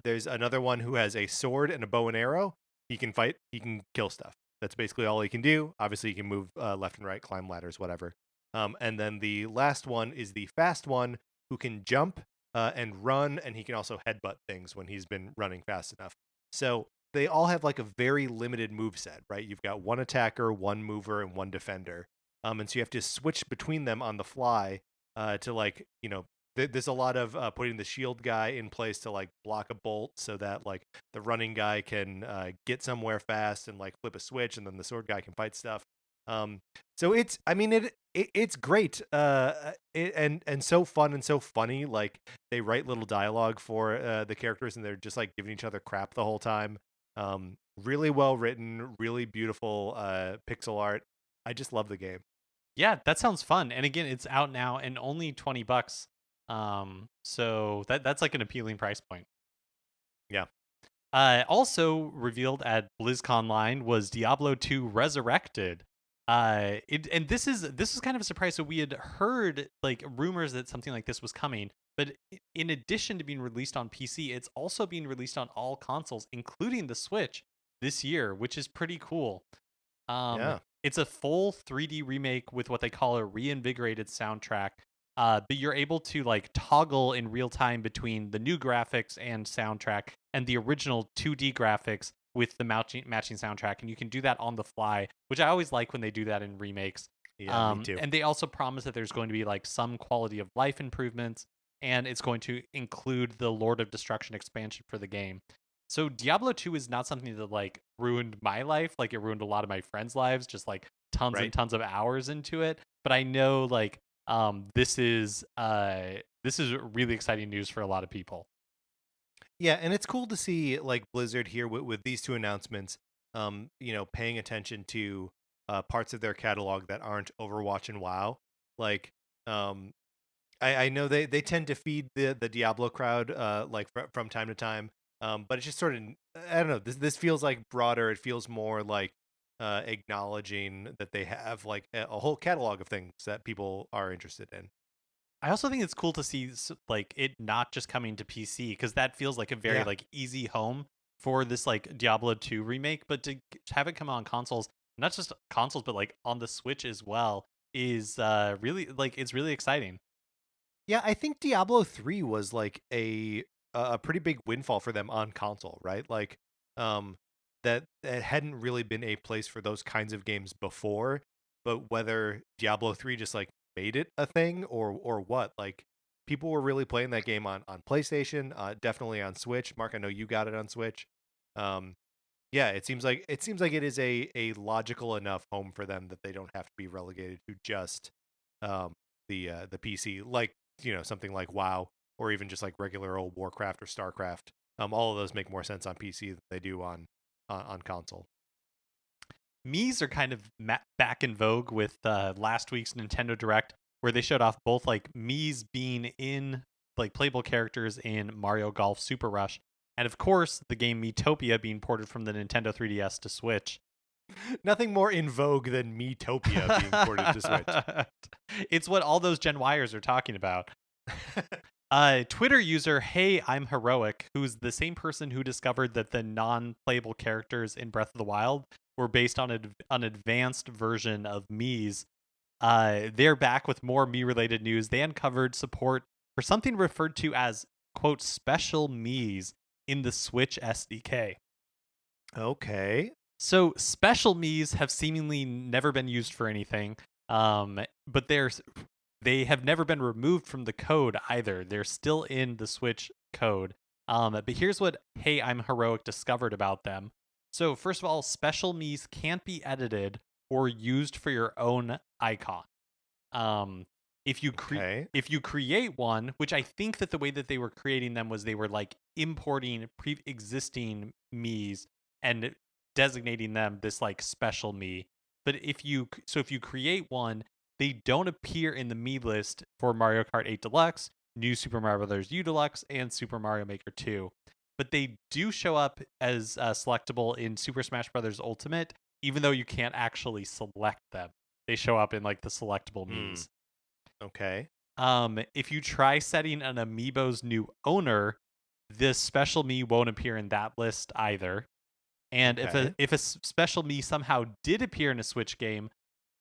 There's another one who has a sword and a bow and arrow. He can fight, he can kill stuff. That's basically all he can do. Obviously, he can move left and right, climb ladders, whatever. And then the last one is the fast one, who can jump and run, and he can also headbutt things when he's been running fast enough. So they all have like a very limited move set, right? You've got 1 attacker, 1 mover, and 1 defender. And so you have to switch between them on the fly to like, there's a lot of putting the shield guy in place to like block a bolt so that like the running guy can get somewhere fast and like flip a switch, and then the sword guy can fight stuff. So it's great, and so fun and so funny. Like they write little dialogue for the characters, and they're just like giving each other crap the whole time. Really well written, really beautiful pixel art. I just love the game. Yeah, that sounds fun. And again, it's out now and only $20. So that's like an appealing price point. Yeah. Also revealed at BlizzConline was Diablo II Resurrected. And this is kind of a surprise. So we had heard like rumors that something like this was coming, but in addition to being released on PC, it's also being released on all consoles, including the Switch this year, which is pretty cool. Yeah. It's a full 3D remake with what they call a reinvigorated soundtrack. But you're able to like toggle in real time between the new graphics and soundtrack and the original 2D graphics with the matching soundtrack, and you can do that on the fly, which I always like when they do that in remakes. Yeah, me too. And they also promise that there's going to be like some quality of life improvements, and it's going to include the Lord of Destruction expansion for the game. So Diablo 2 is not something that like ruined my life, like it ruined a lot of my friends' lives, just like tons and Right. tons of hours into it. But I know like this is really exciting news for a lot of people. Yeah, and it's cool to see like Blizzard here with these two announcements. Paying attention to parts of their catalog that aren't Overwatch and WoW. Like, I know they tend to feed the Diablo crowd like from time to time. But it's just sort of I don't know. This feels like broader. It feels more like acknowledging that they have like a whole catalog of things that people are interested in. I also think it's cool to see like it not just coming to PC, because that feels like a very Yeah. like easy home for this like Diablo 2 remake, but to have it come on consoles, not just consoles but like on the Switch as well, is really like it's really exciting. Yeah, I think Diablo 3 was like a pretty big windfall for them on console, right? Like that it hadn't really been a place for those kinds of games before, but whether Diablo 3 just like made it a thing or what, like people were really playing that game on PlayStation, definitely on Switch. Mark, I know you got it on Switch. Um yeah, it seems like it is a logical enough home for them that they don't have to be relegated to just um the PC, like something like WoW or even just like regular old Warcraft or Starcraft. All of those make more sense on PC than they do on console. Mii's are kind of back in vogue with last week's Nintendo Direct, where they showed off both like Mii's being in like playable characters in Mario Golf Super Rush, and of course the game Miitopia being ported from the Nintendo 3DS to Switch. Nothing more in vogue than Miitopia being ported to Switch. It's what all those Gen Yers are talking about. Twitter user Hey I'm Heroic, who's the same person who discovered that the non-playable characters in Breath of the Wild were based on an advanced version of Mii's. They're back with more Mii-related news. They uncovered support for something referred to as, quote, special Mii's in the Switch SDK. Okay. So special Mii's have seemingly never been used for anything, but they have never been removed from the code either. They're still in the Switch code. But here's what Hey I'm Heroic discovered about them. So first of all, special Mii's can't be edited or used for your own icon. If you if you create one, which I think that the way that they were creating them was they were like importing pre-existing Mii's and designating them this like special Mii. But if you create one, they don't appear in the Mii list for Mario Kart 8 Deluxe, New Super Mario Bros. U Deluxe, and Super Mario Maker 2. But they do show up as selectable in Super Smash Bros. Ultimate, even though you can't actually select them. They show up in like the selectable Mii's. Okay. If you try setting an amiibo's new owner, this special Mii won't appear in that list either. And if a special Mii somehow did appear in a Switch game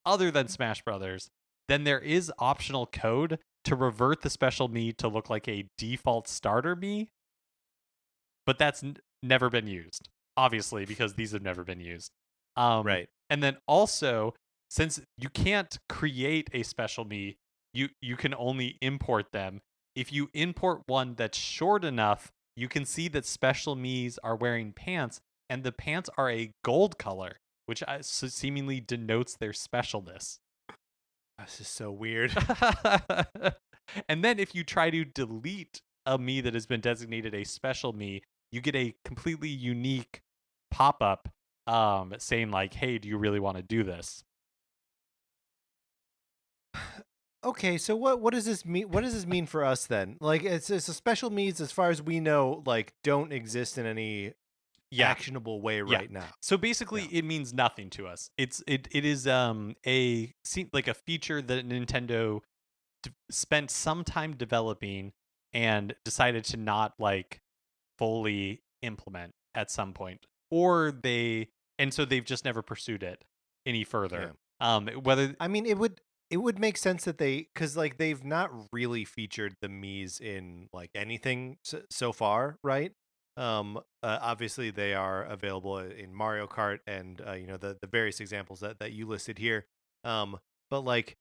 other than Smash Brothers, then there is optional code to revert the special Mii to look like a default starter Mii. But that's never been used, obviously, because these have never been used. Right. And then also, since you can't create a special Mii, you can only import them. If you import one that's short enough, you can see that special Mii's are wearing pants, and the pants are a gold color, which seemingly denotes their specialness. This is so weird. And then if you try to delete a Mii that has been designated a special Mii, you get a completely unique pop-up saying like, hey, do you really want to do this? Okay, so what does this mean? What does this mean for us then? Like, it's a special Mii's, as far as we know, like don't exist in any actionable way right now. So basically, it means nothing to us. It is a feature that Nintendo spent some time developing and decided to not like fully implement at some point, and so they've just never pursued it. any further. Yeah. Whether I mean, it would make sense that because like they've not really featured the Miis in like anything so far, right? Obviously they are available in Mario Kart and the various examples that you listed here. But like,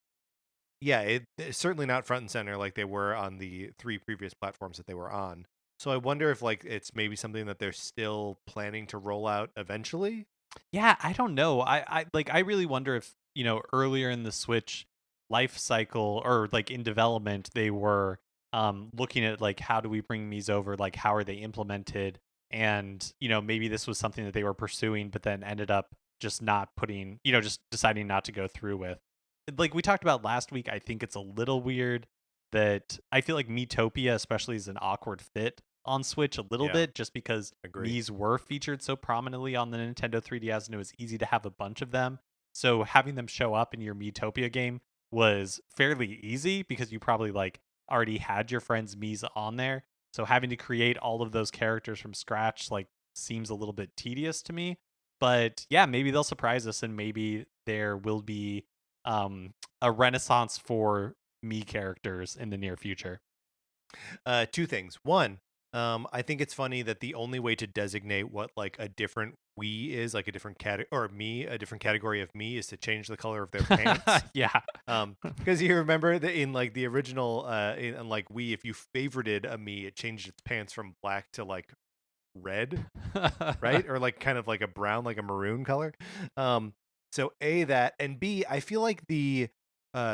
yeah, it's certainly not front and center like they were on the 3 previous platforms that they were on. So I wonder if like it's maybe something that they're still planning to roll out eventually. Yeah, I don't know. I really wonder if, earlier in the Switch life cycle or like in development, they were looking at like how do we bring these over, like how are they implemented? And, maybe this was something that they were pursuing, but then ended up just not putting, just deciding not to go through with. Like we talked about last week, I think it's a little weird that I feel like Miitopia especially is an awkward fit on Switch a little Yeah, bit just because agree. Mii's were featured so prominently on the Nintendo 3DS and it was easy to have a bunch of them. So having them show up in your Miitopia game was fairly easy because you probably like already had your friends' Mii's on there. So having to create all of those characters from scratch like seems a little bit tedious to me. But yeah, maybe they'll surprise us and maybe there will be a renaissance for Mii characters in the near future. 2 things. One, I think it's funny that the only way to designate what like a different Wii is, like a different a different category of Mii, is to change the color of their pants. Yeah. Because you remember that in like the original, in like Wii, if you favorited a Mii, it changed its pants from black to like red, right? Or like kind of like a brown, like a maroon color. So A, that, and B, I feel like the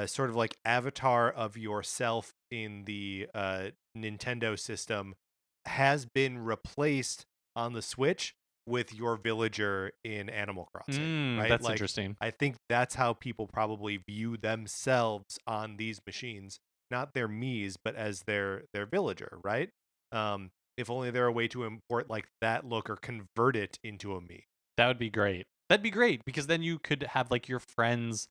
sort of like avatar of yourself in the Nintendo system has been replaced on the Switch with your villager in Animal Crossing, right? That's Like, interesting. I think that's how people probably view themselves on these machines, not their Miis, but as their villager, right? If only there a way to import like that look or convert it into a Mii. That would be great. That'd be great because then you could have like your friends'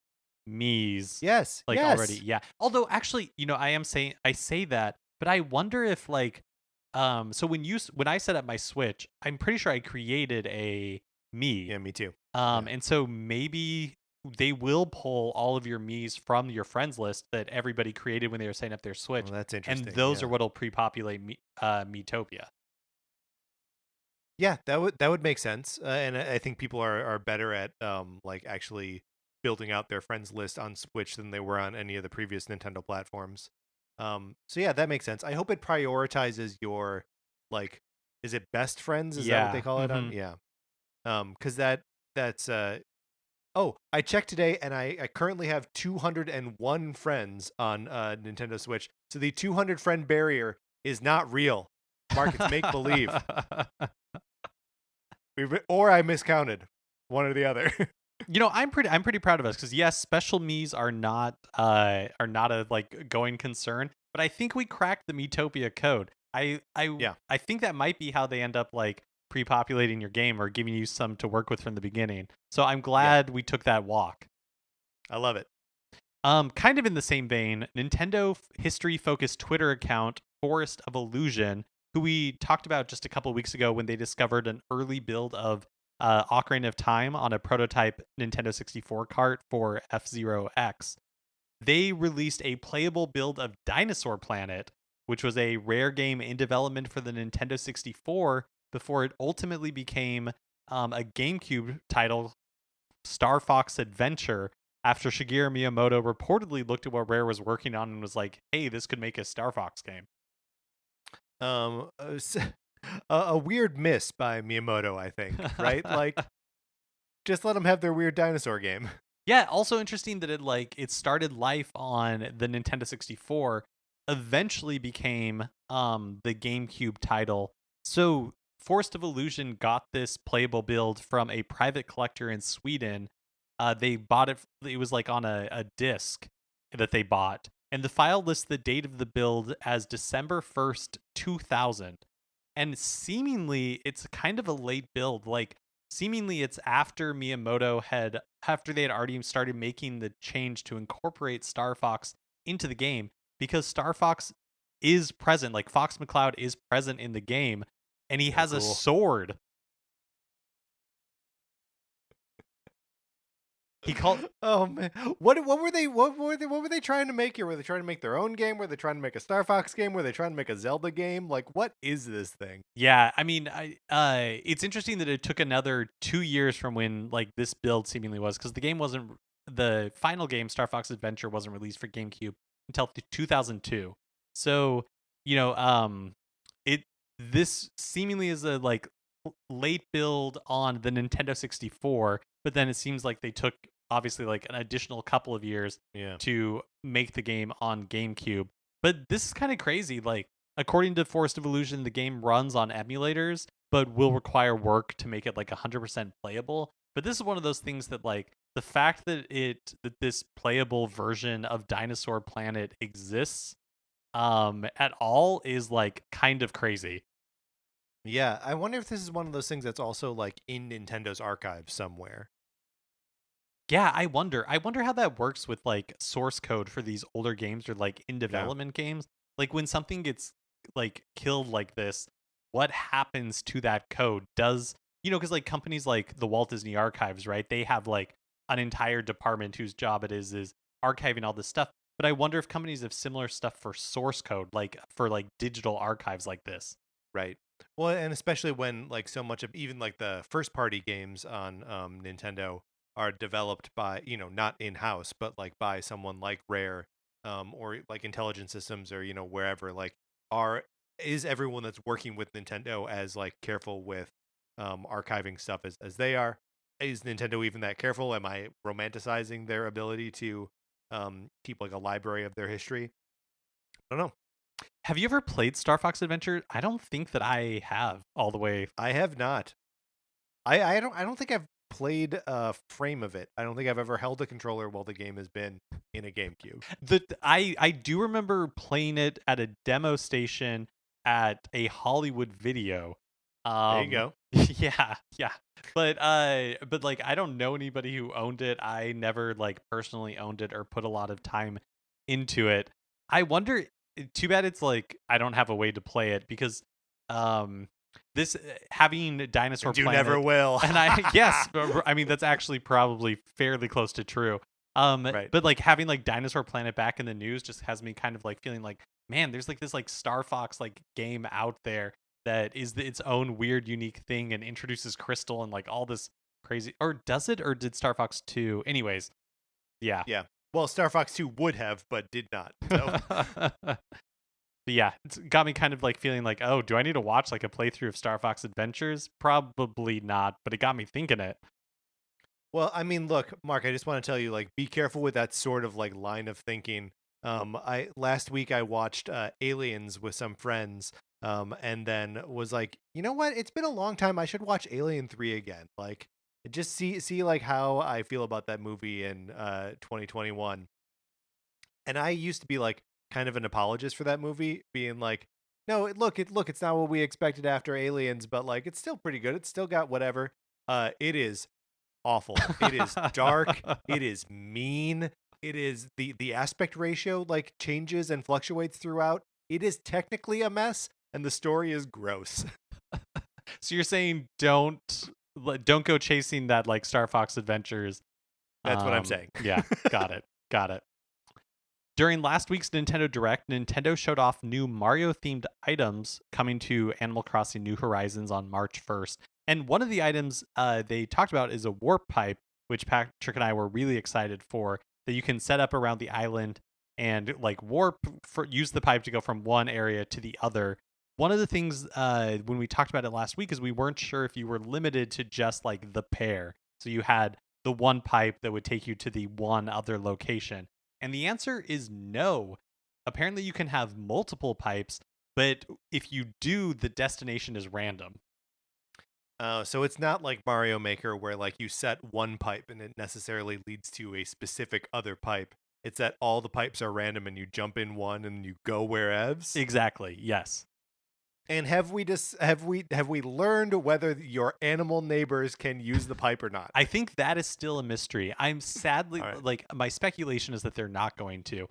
Mii's Yes, like already. yes. Yeah. Although actually, I say that, but I wonder if like so when I set up my Switch, I'm pretty sure I created a Mii. Yeah, me too. Yeah. And so maybe they will pull all of your Mii's from your friends list that everybody created when they were setting up their Switch. Well, that's And interesting. those Yeah. are what'll pre-populate Miitopia. Yeah, that would make sense, and I think people are better at like actually building out their friends list on Switch than they were on any of the previous Nintendo platforms. So yeah, that makes sense. I hope it prioritizes your like, is it best friends? Is that what they Yeah. call it on? Yeah. Because that's oh, I checked today, and I currently have 201 friends on Nintendo Switch. So the 200 friend barrier is not real. Mark, it's make believe. Or I miscounted, one or the other. I'm pretty proud of us because yes, special Mii's are not a like going concern, but I think we cracked the Miitopia code. Yeah. I think that might be how they end up like pre-populating your game or giving you some to work with from the beginning. So I'm glad we took that walk. I love it. Kind of in the same vein, Nintendo history-focused Twitter account Forest of Illusion, who we talked about just a couple weeks ago when they discovered an early build of Ocarina of Time on a prototype Nintendo 64 cart for F-Zero X. They released a playable build of Dinosaur Planet, which was a rare game in development for the Nintendo 64 before it ultimately became a GameCube title, Star Fox Adventure, after Shigeru Miyamoto reportedly looked at what Rare was working on and was like, hey, this could make a Star Fox game. A weird miss by Miyamoto, I think, right? Like, just let them have their weird dinosaur game. Yeah, also interesting that it started life on the Nintendo 64, eventually became the GameCube title. So Forest of Illusion got this playable build from a private collector in Sweden. They bought it. It was like on a disc that they bought. And the file lists the date of the build as December 1st, 2000. And seemingly, it's kind of a late build. Like, seemingly, it's after they had already started making the change to incorporate Star Fox into the game, because Star Fox is present. Like, Fox McCloud is present in the game, and he has a sword. He called. Oh man, what were they trying to make here? Were they trying to make their own game? Were they trying to make a Star Fox game? Were they trying to make a Zelda game? Like, what is this thing? Yeah, I mean, it's interesting that it took another 2 years from when like this build seemingly was, because the final game, Star Fox Adventure, wasn't released for GameCube until 2002. So it this seemingly is a like late build on the Nintendo 64, but then it seems like they took obviously like an additional couple of years to make the game on GameCube. But this is kind of crazy. Like, according to Forest of Illusion, the game runs on emulators, but will require work to make it like 100% playable. But this is one of those things that like the fact that this playable version of Dinosaur Planet exists at all is like kind of crazy. Yeah, I wonder if this is one of those things that's also like in Nintendo's archives somewhere. Yeah, I wonder how that works with like source code for these older games or like in development games. Like when something gets like killed like this, what happens to that code? Does, because like companies like the Walt Disney Archives, right? They have like an entire department whose job it is archiving all this stuff. But I wonder if companies have similar stuff for source code, like for like digital archives like this. Right. Well, and especially when like so much of even like the first party games on Nintendo are developed by, not in-house, but like by someone like Rare, or like Intelligent Systems, or wherever, like is everyone that's working with Nintendo as like careful with archiving stuff as they are? Is Nintendo even that careful? Am I romanticizing their ability to keep like a library of their history? I don't know. Have you ever played Star Fox Adventure? I don't think that I have all the way. I have not. I don't think I've played a frame of it. I don't think I've ever held a controller while the game has been in a GameCube. I do remember playing it at a demo station at a Hollywood Video. There you go. Yeah. But like I don't know anybody who owned it. I never like personally owned it or put a lot of time into it. I wonder. Too bad it's like I don't have a way to play it, because this having Dinosaur Planet, you never will. And I mean that's actually probably fairly close to true. Right. But like having like Dinosaur Planet back in the news just has me kind of like feeling like, man, there's like this like Star Fox like game out there that is its own weird unique thing and introduces Crystal and like all this crazy, or does it, or did Star Fox 2? Anyways, yeah. Well, Star Fox 2 would have, but did not. So. But yeah, it's got me kind of like feeling like, oh, do I need to watch like a playthrough of Star Fox Adventures? Probably not, but it got me thinking it. Well, I mean, look, Mark, I just want to tell you, like, be careful with that sort of like line of thinking. Last week I watched Aliens with some friends, and then was like, you know what? It's been a long time. I should watch Alien 3 again. Like, just see like how I feel about that movie in 2021. And I used to be like kind of an apologist for that movie, being like, no, it's not what we expected after Aliens, but like it's still pretty good. It's still got whatever. It is awful. It is dark. It is mean. It is the aspect ratio like changes and fluctuates throughout. It is technically a mess, and the story is gross. So you're saying don't go chasing that like Star Fox Adventures. That's what I'm saying. Yeah, got it. During last week's Nintendo Direct, Nintendo showed off new Mario-themed items coming to Animal Crossing New Horizons on March 1st. And one of the items they talked about is a warp pipe, which Patrick and I were really excited for, that you can set up around the island and like use the pipe to go from one area to the other. One of the things when we talked about it last week is we weren't sure if you were limited to just like the pair. So you had the one pipe that would take you to the one other location. And the answer is no. Apparently you can have multiple pipes, but if you do, the destination is random. So it's not like Mario Maker where like you set one pipe and it necessarily leads to a specific other pipe. It's that all the pipes are random and you jump in one and you go wherevs. Exactly. Yes. And have we learned whether your animal neighbors can use the pipe or not? I think that is still a mystery. I'm sadly like my speculation is that they're not going to,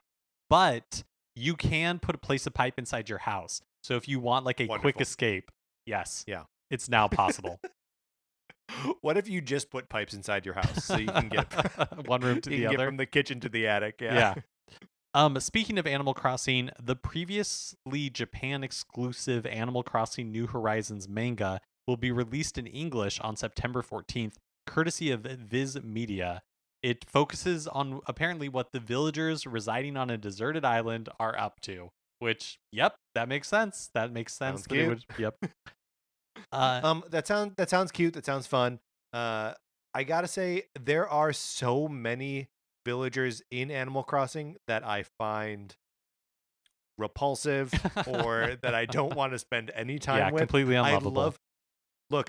but you can place a pipe inside your house. So if you want like a quick escape, yes, yeah, it's now possible. What if you just put pipes inside your house so you can get one room to you the can get other? from the kitchen to the attic? Yeah. Speaking of Animal Crossing, the previously Japan exclusive Animal Crossing New Horizons manga will be released in English on September 14th, courtesy of Viz Media. It focuses on apparently what the villagers residing on a deserted island are up to, which, yep, that makes sense. That makes sense Sounds that it would, cute. yep. That sounds cute. That sounds fun. I gotta say, there are so many villagers in Animal Crossing that I find repulsive or that I don't want to spend any time Yeah, with. completely I unlovable.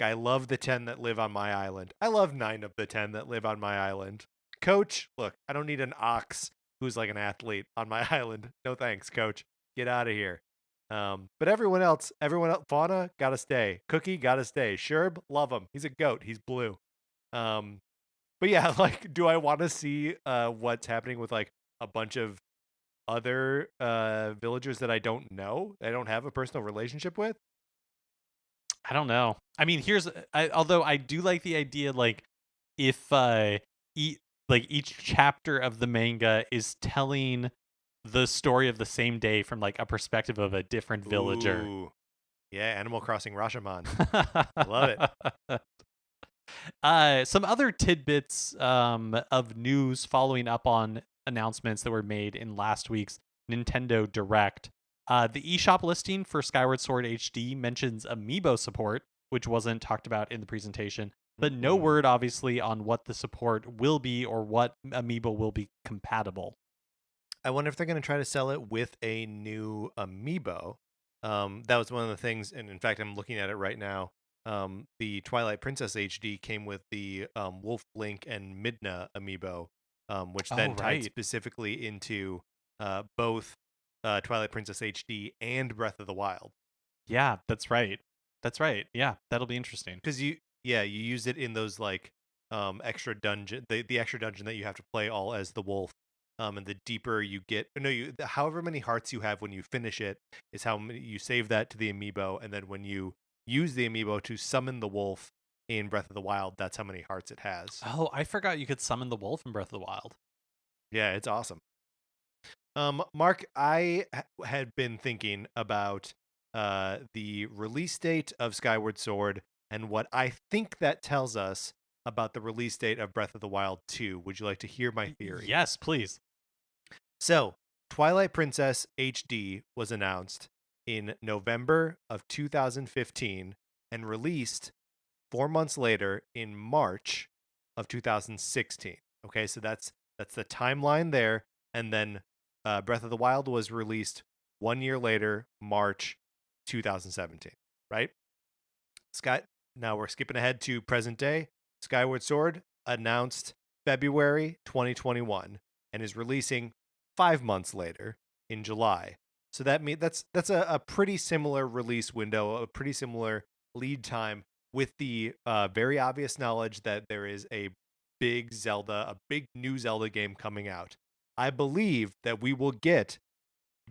I love the 10 that live on my island. I love 9 of the 10 that live on my island. Coach, look, I don't need an ox who's like an athlete on my island. No thanks, coach. Get out of here. But everyone else, Fauna, gotta stay. Cookie, gotta stay. Sherb, love him. He's a goat. He's blue. Um, but yeah, like, do I want to see what's happening with like a bunch of other villagers that I don't know, I don't have a personal relationship with? I don't know. I mean, although I do like the idea, like if each chapter of the manga is telling the story of the same day from like a perspective of a different villager. Ooh. Yeah, Animal Crossing Rashomon. Love it. Some other tidbits of news following up on announcements that were made in last week's Nintendo Direct. The eShop listing for Skyward Sword HD mentions amiibo support, which wasn't talked about in the presentation, but no word, obviously, on what the support will be or what amiibo will be compatible. I wonder if they're going to try to sell it with a new amiibo. That was one of the things, and in fact, I'm looking at it right now. The Twilight Princess HD came with the Wolf Link and Midna amiibo, which then tied specifically into both Twilight Princess HD and Breath of the Wild. Yeah, that's right. That's right. Yeah, that'll be interesting. Because you use it in those like extra dungeon, the extra dungeon that you have to play all as the wolf. And the deeper you get, however many hearts you have when you finish it is how many you save that to the amiibo, and then when you use the amiibo to summon the wolf in Breath of the Wild, that's how many hearts it has. Oh, I forgot you could summon the wolf in Breath of the Wild. Yeah, it's awesome. Mark, I had been thinking about the release date of Skyward Sword and what I think that tells us about the release date of Breath of the Wild 2. Would you like to hear my theory? Yes, please. So, Twilight Princess HD was announced in November of 2015 and released 4 months later in March of 2016. Okay, so that's the timeline there. And then Breath of the Wild was released 1 year later, March 2017, right? Now we're skipping ahead to present day. Skyward Sword announced February 2021 and is releasing 5 months later in July. So that means that's a pretty similar release window, a pretty similar lead time, with the very obvious knowledge that there is a big new Zelda game coming out. I believe that we will get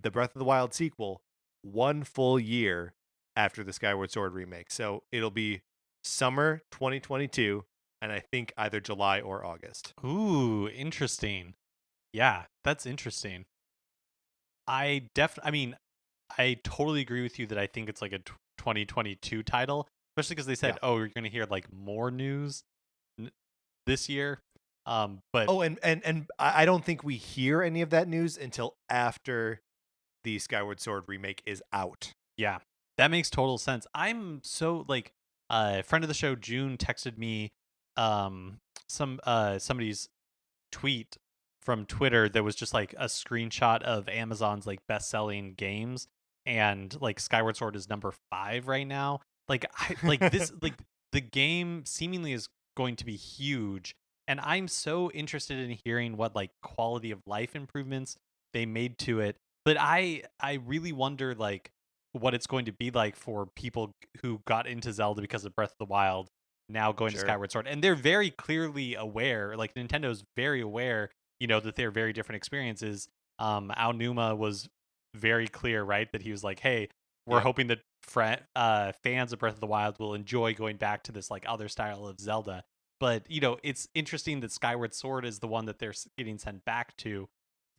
the Breath of the Wild sequel 1 full year after the Skyward Sword remake. So it'll be summer 2022, and I think either July or August. Ooh, interesting. Yeah, that's interesting. I totally agree with you that I think it's like a 2022 title, especially because they said, "Oh, you're going to hear like more news this year." But and I don't think we hear any of that news until after the Skyward Sword remake is out. Yeah, that makes total sense. I'm so like a friend of the show, June, texted me somebody's tweet from Twitter that was just like a screenshot of Amazon's like best-selling games, and like Skyward Sword is number 5 right now. Like this like the game seemingly is going to be huge, and I'm so interested in hearing what like quality of life improvements they made to it. But I really wonder like what it's going to be like for people who got into Zelda because of Breath of the Wild now going to Skyward Sword. And they're very clearly aware, like Nintendo's very aware, that they're very different experiences. Aonuma was very clear, right? That he was like, hey, we're hoping that fans of Breath of the Wild will enjoy going back to this like other style of Zelda. But it's interesting that Skyward Sword is the one that they're getting sent back to,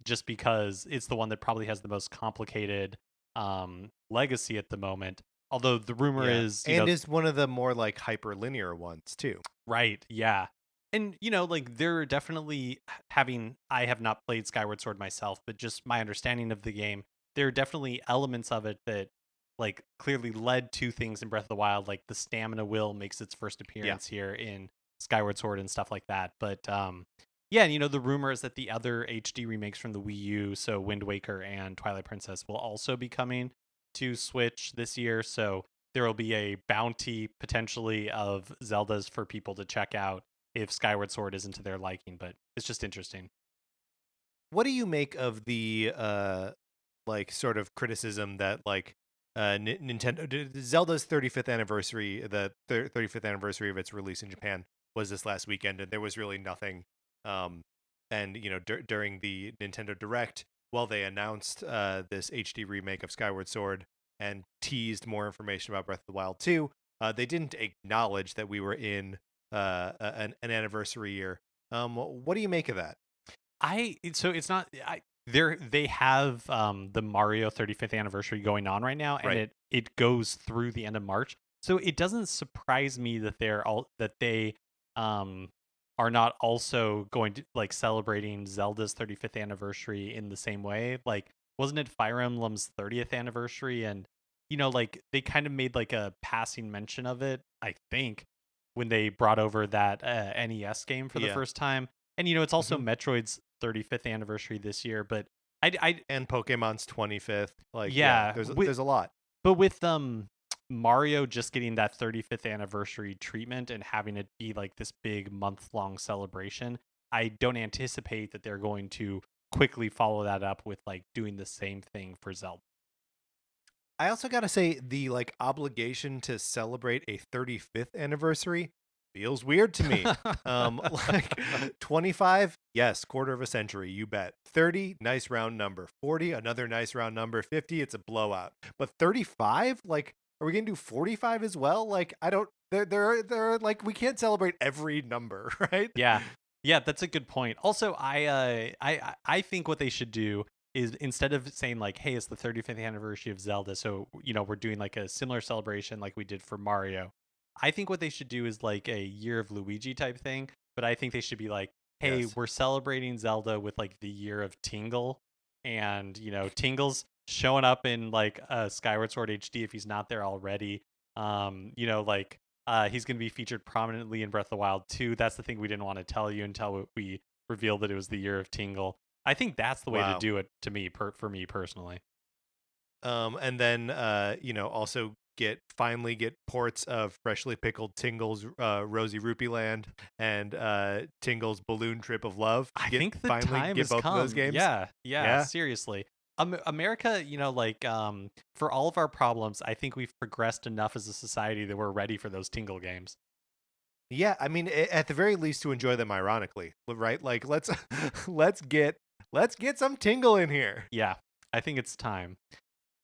just because it's the one that probably has the most complicated legacy at the moment. Although the rumor is, and is one of the more like hyperlinear ones too. Right, yeah. And like they're definitely I have not played Skyward Sword myself, but just my understanding of the game, there are definitely elements of it that like clearly led to things in Breath of the Wild, like the stamina wheel makes its first appearance here in Skyward Sword and stuff like that. But yeah, and the rumor is that the other HD remakes from the Wii U, so Wind Waker and Twilight Princess, will also be coming to Switch this year. So there will be a bounty potentially of Zeldas for people to check out if Skyward Sword isn't to their liking. But it's just interesting. What do you make of the like sort of criticism that like Nintendo Zelda's 35th anniversary, the 35th anniversary of its release in Japan was this last weekend, and there was really nothing. And during the Nintendo Direct, while they announced this HD remake of Skyward Sword and teased more information about Breath of the Wild 2, they didn't acknowledge that we were in an anniversary year. What do you make of that? So it's not they have the Mario 35th anniversary going on right now, and it goes through the end of March. So it doesn't surprise me that they are not also going to like celebrating Zelda's 35th anniversary in the same way. Like, wasn't it Fire Emblem's 30th anniversary? And like they kind of made like a passing mention of it, I think, when they brought over that NES game for the first time. And it's also Metroid's 35th anniversary this year, but I and Pokemon's 25th. Like, there's a lot. But with Mario just getting that 35th anniversary treatment and having it be like this big month-long celebration, I don't anticipate that they're going to quickly follow that up with like doing the same thing for Zelda. I also got to say the like obligation to celebrate a 35th anniversary feels weird to me. Like 25, yes, quarter of a century, you bet. 30, nice round number. 40, another nice round number. 50, it's a blowout. But 35, like, are we gonna do 45 as well? Like, I don't. There are like, we can't celebrate every number, right? Yeah, that's a good point. Also, I think what they should do is, instead of saying like, hey, it's the 35th anniversary of Zelda, so we're doing like a similar celebration like we did for Mario. I think what they should do is like a Year of Luigi type thing, but I think they should be like, hey, we're celebrating Zelda with like the Year of Tingle, and Tingle's showing up in like Skyward Sword HD if he's not there already. He's going to be featured prominently in Breath of the Wild 2. That's the thing we didn't want to tell you until we revealed that it was the Year of Tingle. I think that's the way to do it, to me, for me personally. And then also finally get ports of freshly pickled Tingle's Rosy Rupee Land and Tingle's Balloon Trip of Love. I think the finally time get has both come. of those games. Yeah, seriously. America, for all of our problems, I think we've progressed enough as a society that we're ready for those Tingle games. Yeah, I mean, at the very least, to enjoy them ironically, right? Like, let's get some Tingle in here. Yeah, I think it's time.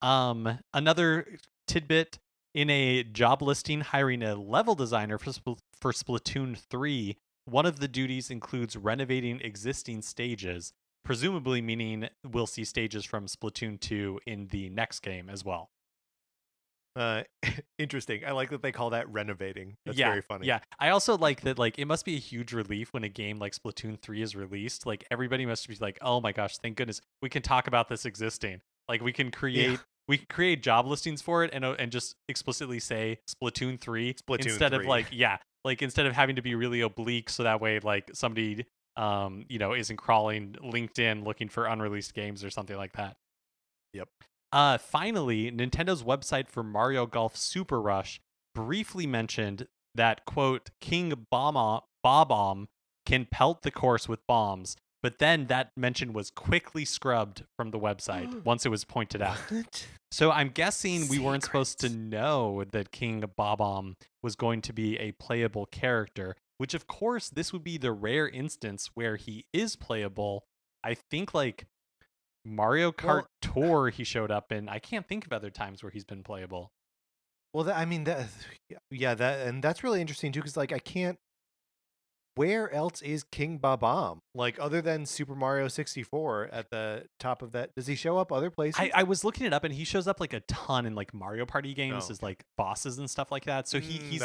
Another tidbit: in a job listing hiring a level designer for Splatoon 3, one of the duties includes renovating existing stages, presumably meaning we'll see stages from Splatoon 2 in the next game as well. Interesting. I like that they call that renovating. That's very funny. Yeah. I also like that, like, it must be a huge relief when a game like Splatoon 3 is released. Like, everybody must be like, oh my gosh, thank goodness we can talk about this existing. Like, we can create job listings for it and just explicitly say Splatoon 3 instead of instead of having to be really oblique, so that way like somebody isn't crawling LinkedIn looking for unreleased games or something like that. Yep. Finally, Nintendo's website for Mario Golf Super Rush briefly mentioned that, quote, King Bob-omb can pelt the course with bombs, but then that mention was quickly scrubbed from the website once it was pointed out. So I'm guessing we weren't supposed to know that King Bob-omb was going to be a playable character, which of course this would be the rare instance where he is playable. I think like Mario Kart Tour he showed up in. I can't think of other times where he's been playable. Well, I mean, yeah, and that's really interesting too, because like I can't. Where else is King Babam? Like other than Super Mario 64 at the top of that, does he show up other places? I was looking it up, and he shows up like a ton in like Mario Party games as like bosses and stuff like that. So he's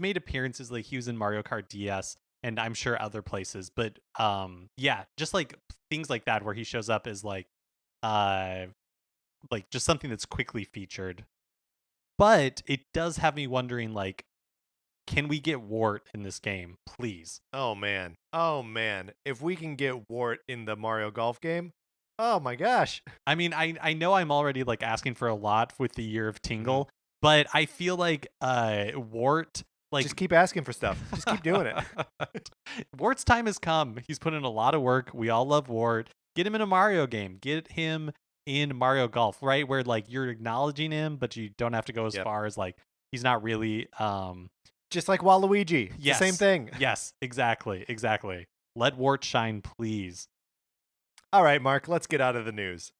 made appearances. Like he was in Mario Kart DS, and I'm sure other places. But yeah, just like things like that where he shows up as like just something that's quickly featured. But it does have me wondering, like, can we get Wart in this game, please? Oh man. If we can get Wart in the Mario Golf game, oh my gosh. I mean, I know I'm already like asking for a lot with the Year of Tingle, but I feel like Wart, like, just keep asking for stuff. Just keep doing it. Wart's time has come. He's put in a lot of work. We all love Wart. Get him in a Mario game. Get him in Mario Golf, right? Where like you're acknowledging him, but you don't have to go as far as like he's not really just like Waluigi. Yes. The same thing. Yes, exactly. Let Wart shine, please. All right, Mark, let's get out of the news.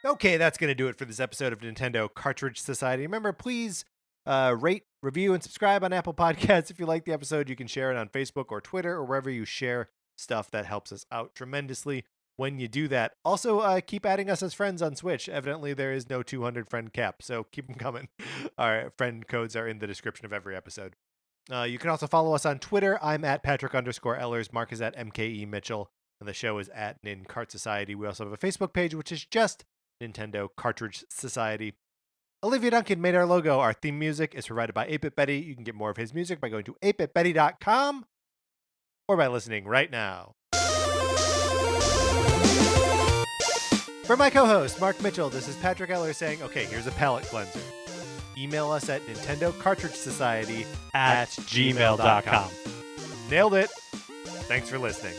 Okay, that's going to do it for this episode of Nintendo Cartridge Society. Remember, please rate, review, and subscribe on Apple Podcasts. If you like the episode, you can share it on Facebook or Twitter or wherever you share stuff. That helps us out tremendously when you do that. Also, keep adding us as friends on Switch. Evidently, there is no 200 friend cap, so keep them coming. Our friend codes are in the description of every episode. You can also follow us on Twitter. I'm at Patrick_Ellers. Mark is at MKE Mitchell. And the show is at NinCart Society. We also have a Facebook page, which is just Nintendo Cartridge Society. Olivia Duncan made our logo. Our theme music is provided by 8-Bit Betty. You can get more of his music by going to 8bitbetty.com or by listening right now. For my co-host, Mark Mitchell, this is Patrick Eller saying, okay, here's a palate cleanser. Email us at Nintendo Cartridge Society at gmail.com. Nailed it. Thanks for listening.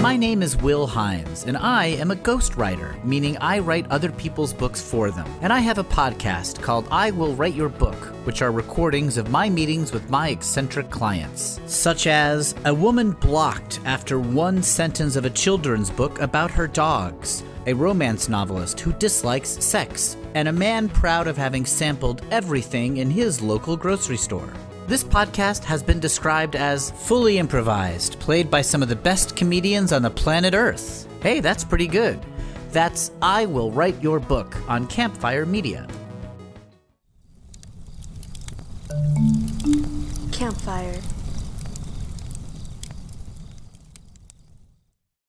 My name is Will Himes, and I am a ghostwriter, meaning I write other people's books for them. And I have a podcast called I Will Write Your Book, which are recordings of my meetings with my eccentric clients, such as a woman blocked after one sentence of a children's book about her dogs, a romance novelist who dislikes sex, and a man proud of having sampled everything in his local grocery store. This podcast has been described as fully improvised, played by some of the best comedians on the planet Earth. Hey, that's pretty good. That's I Will Write Your Book on Campfire Media. Campfire.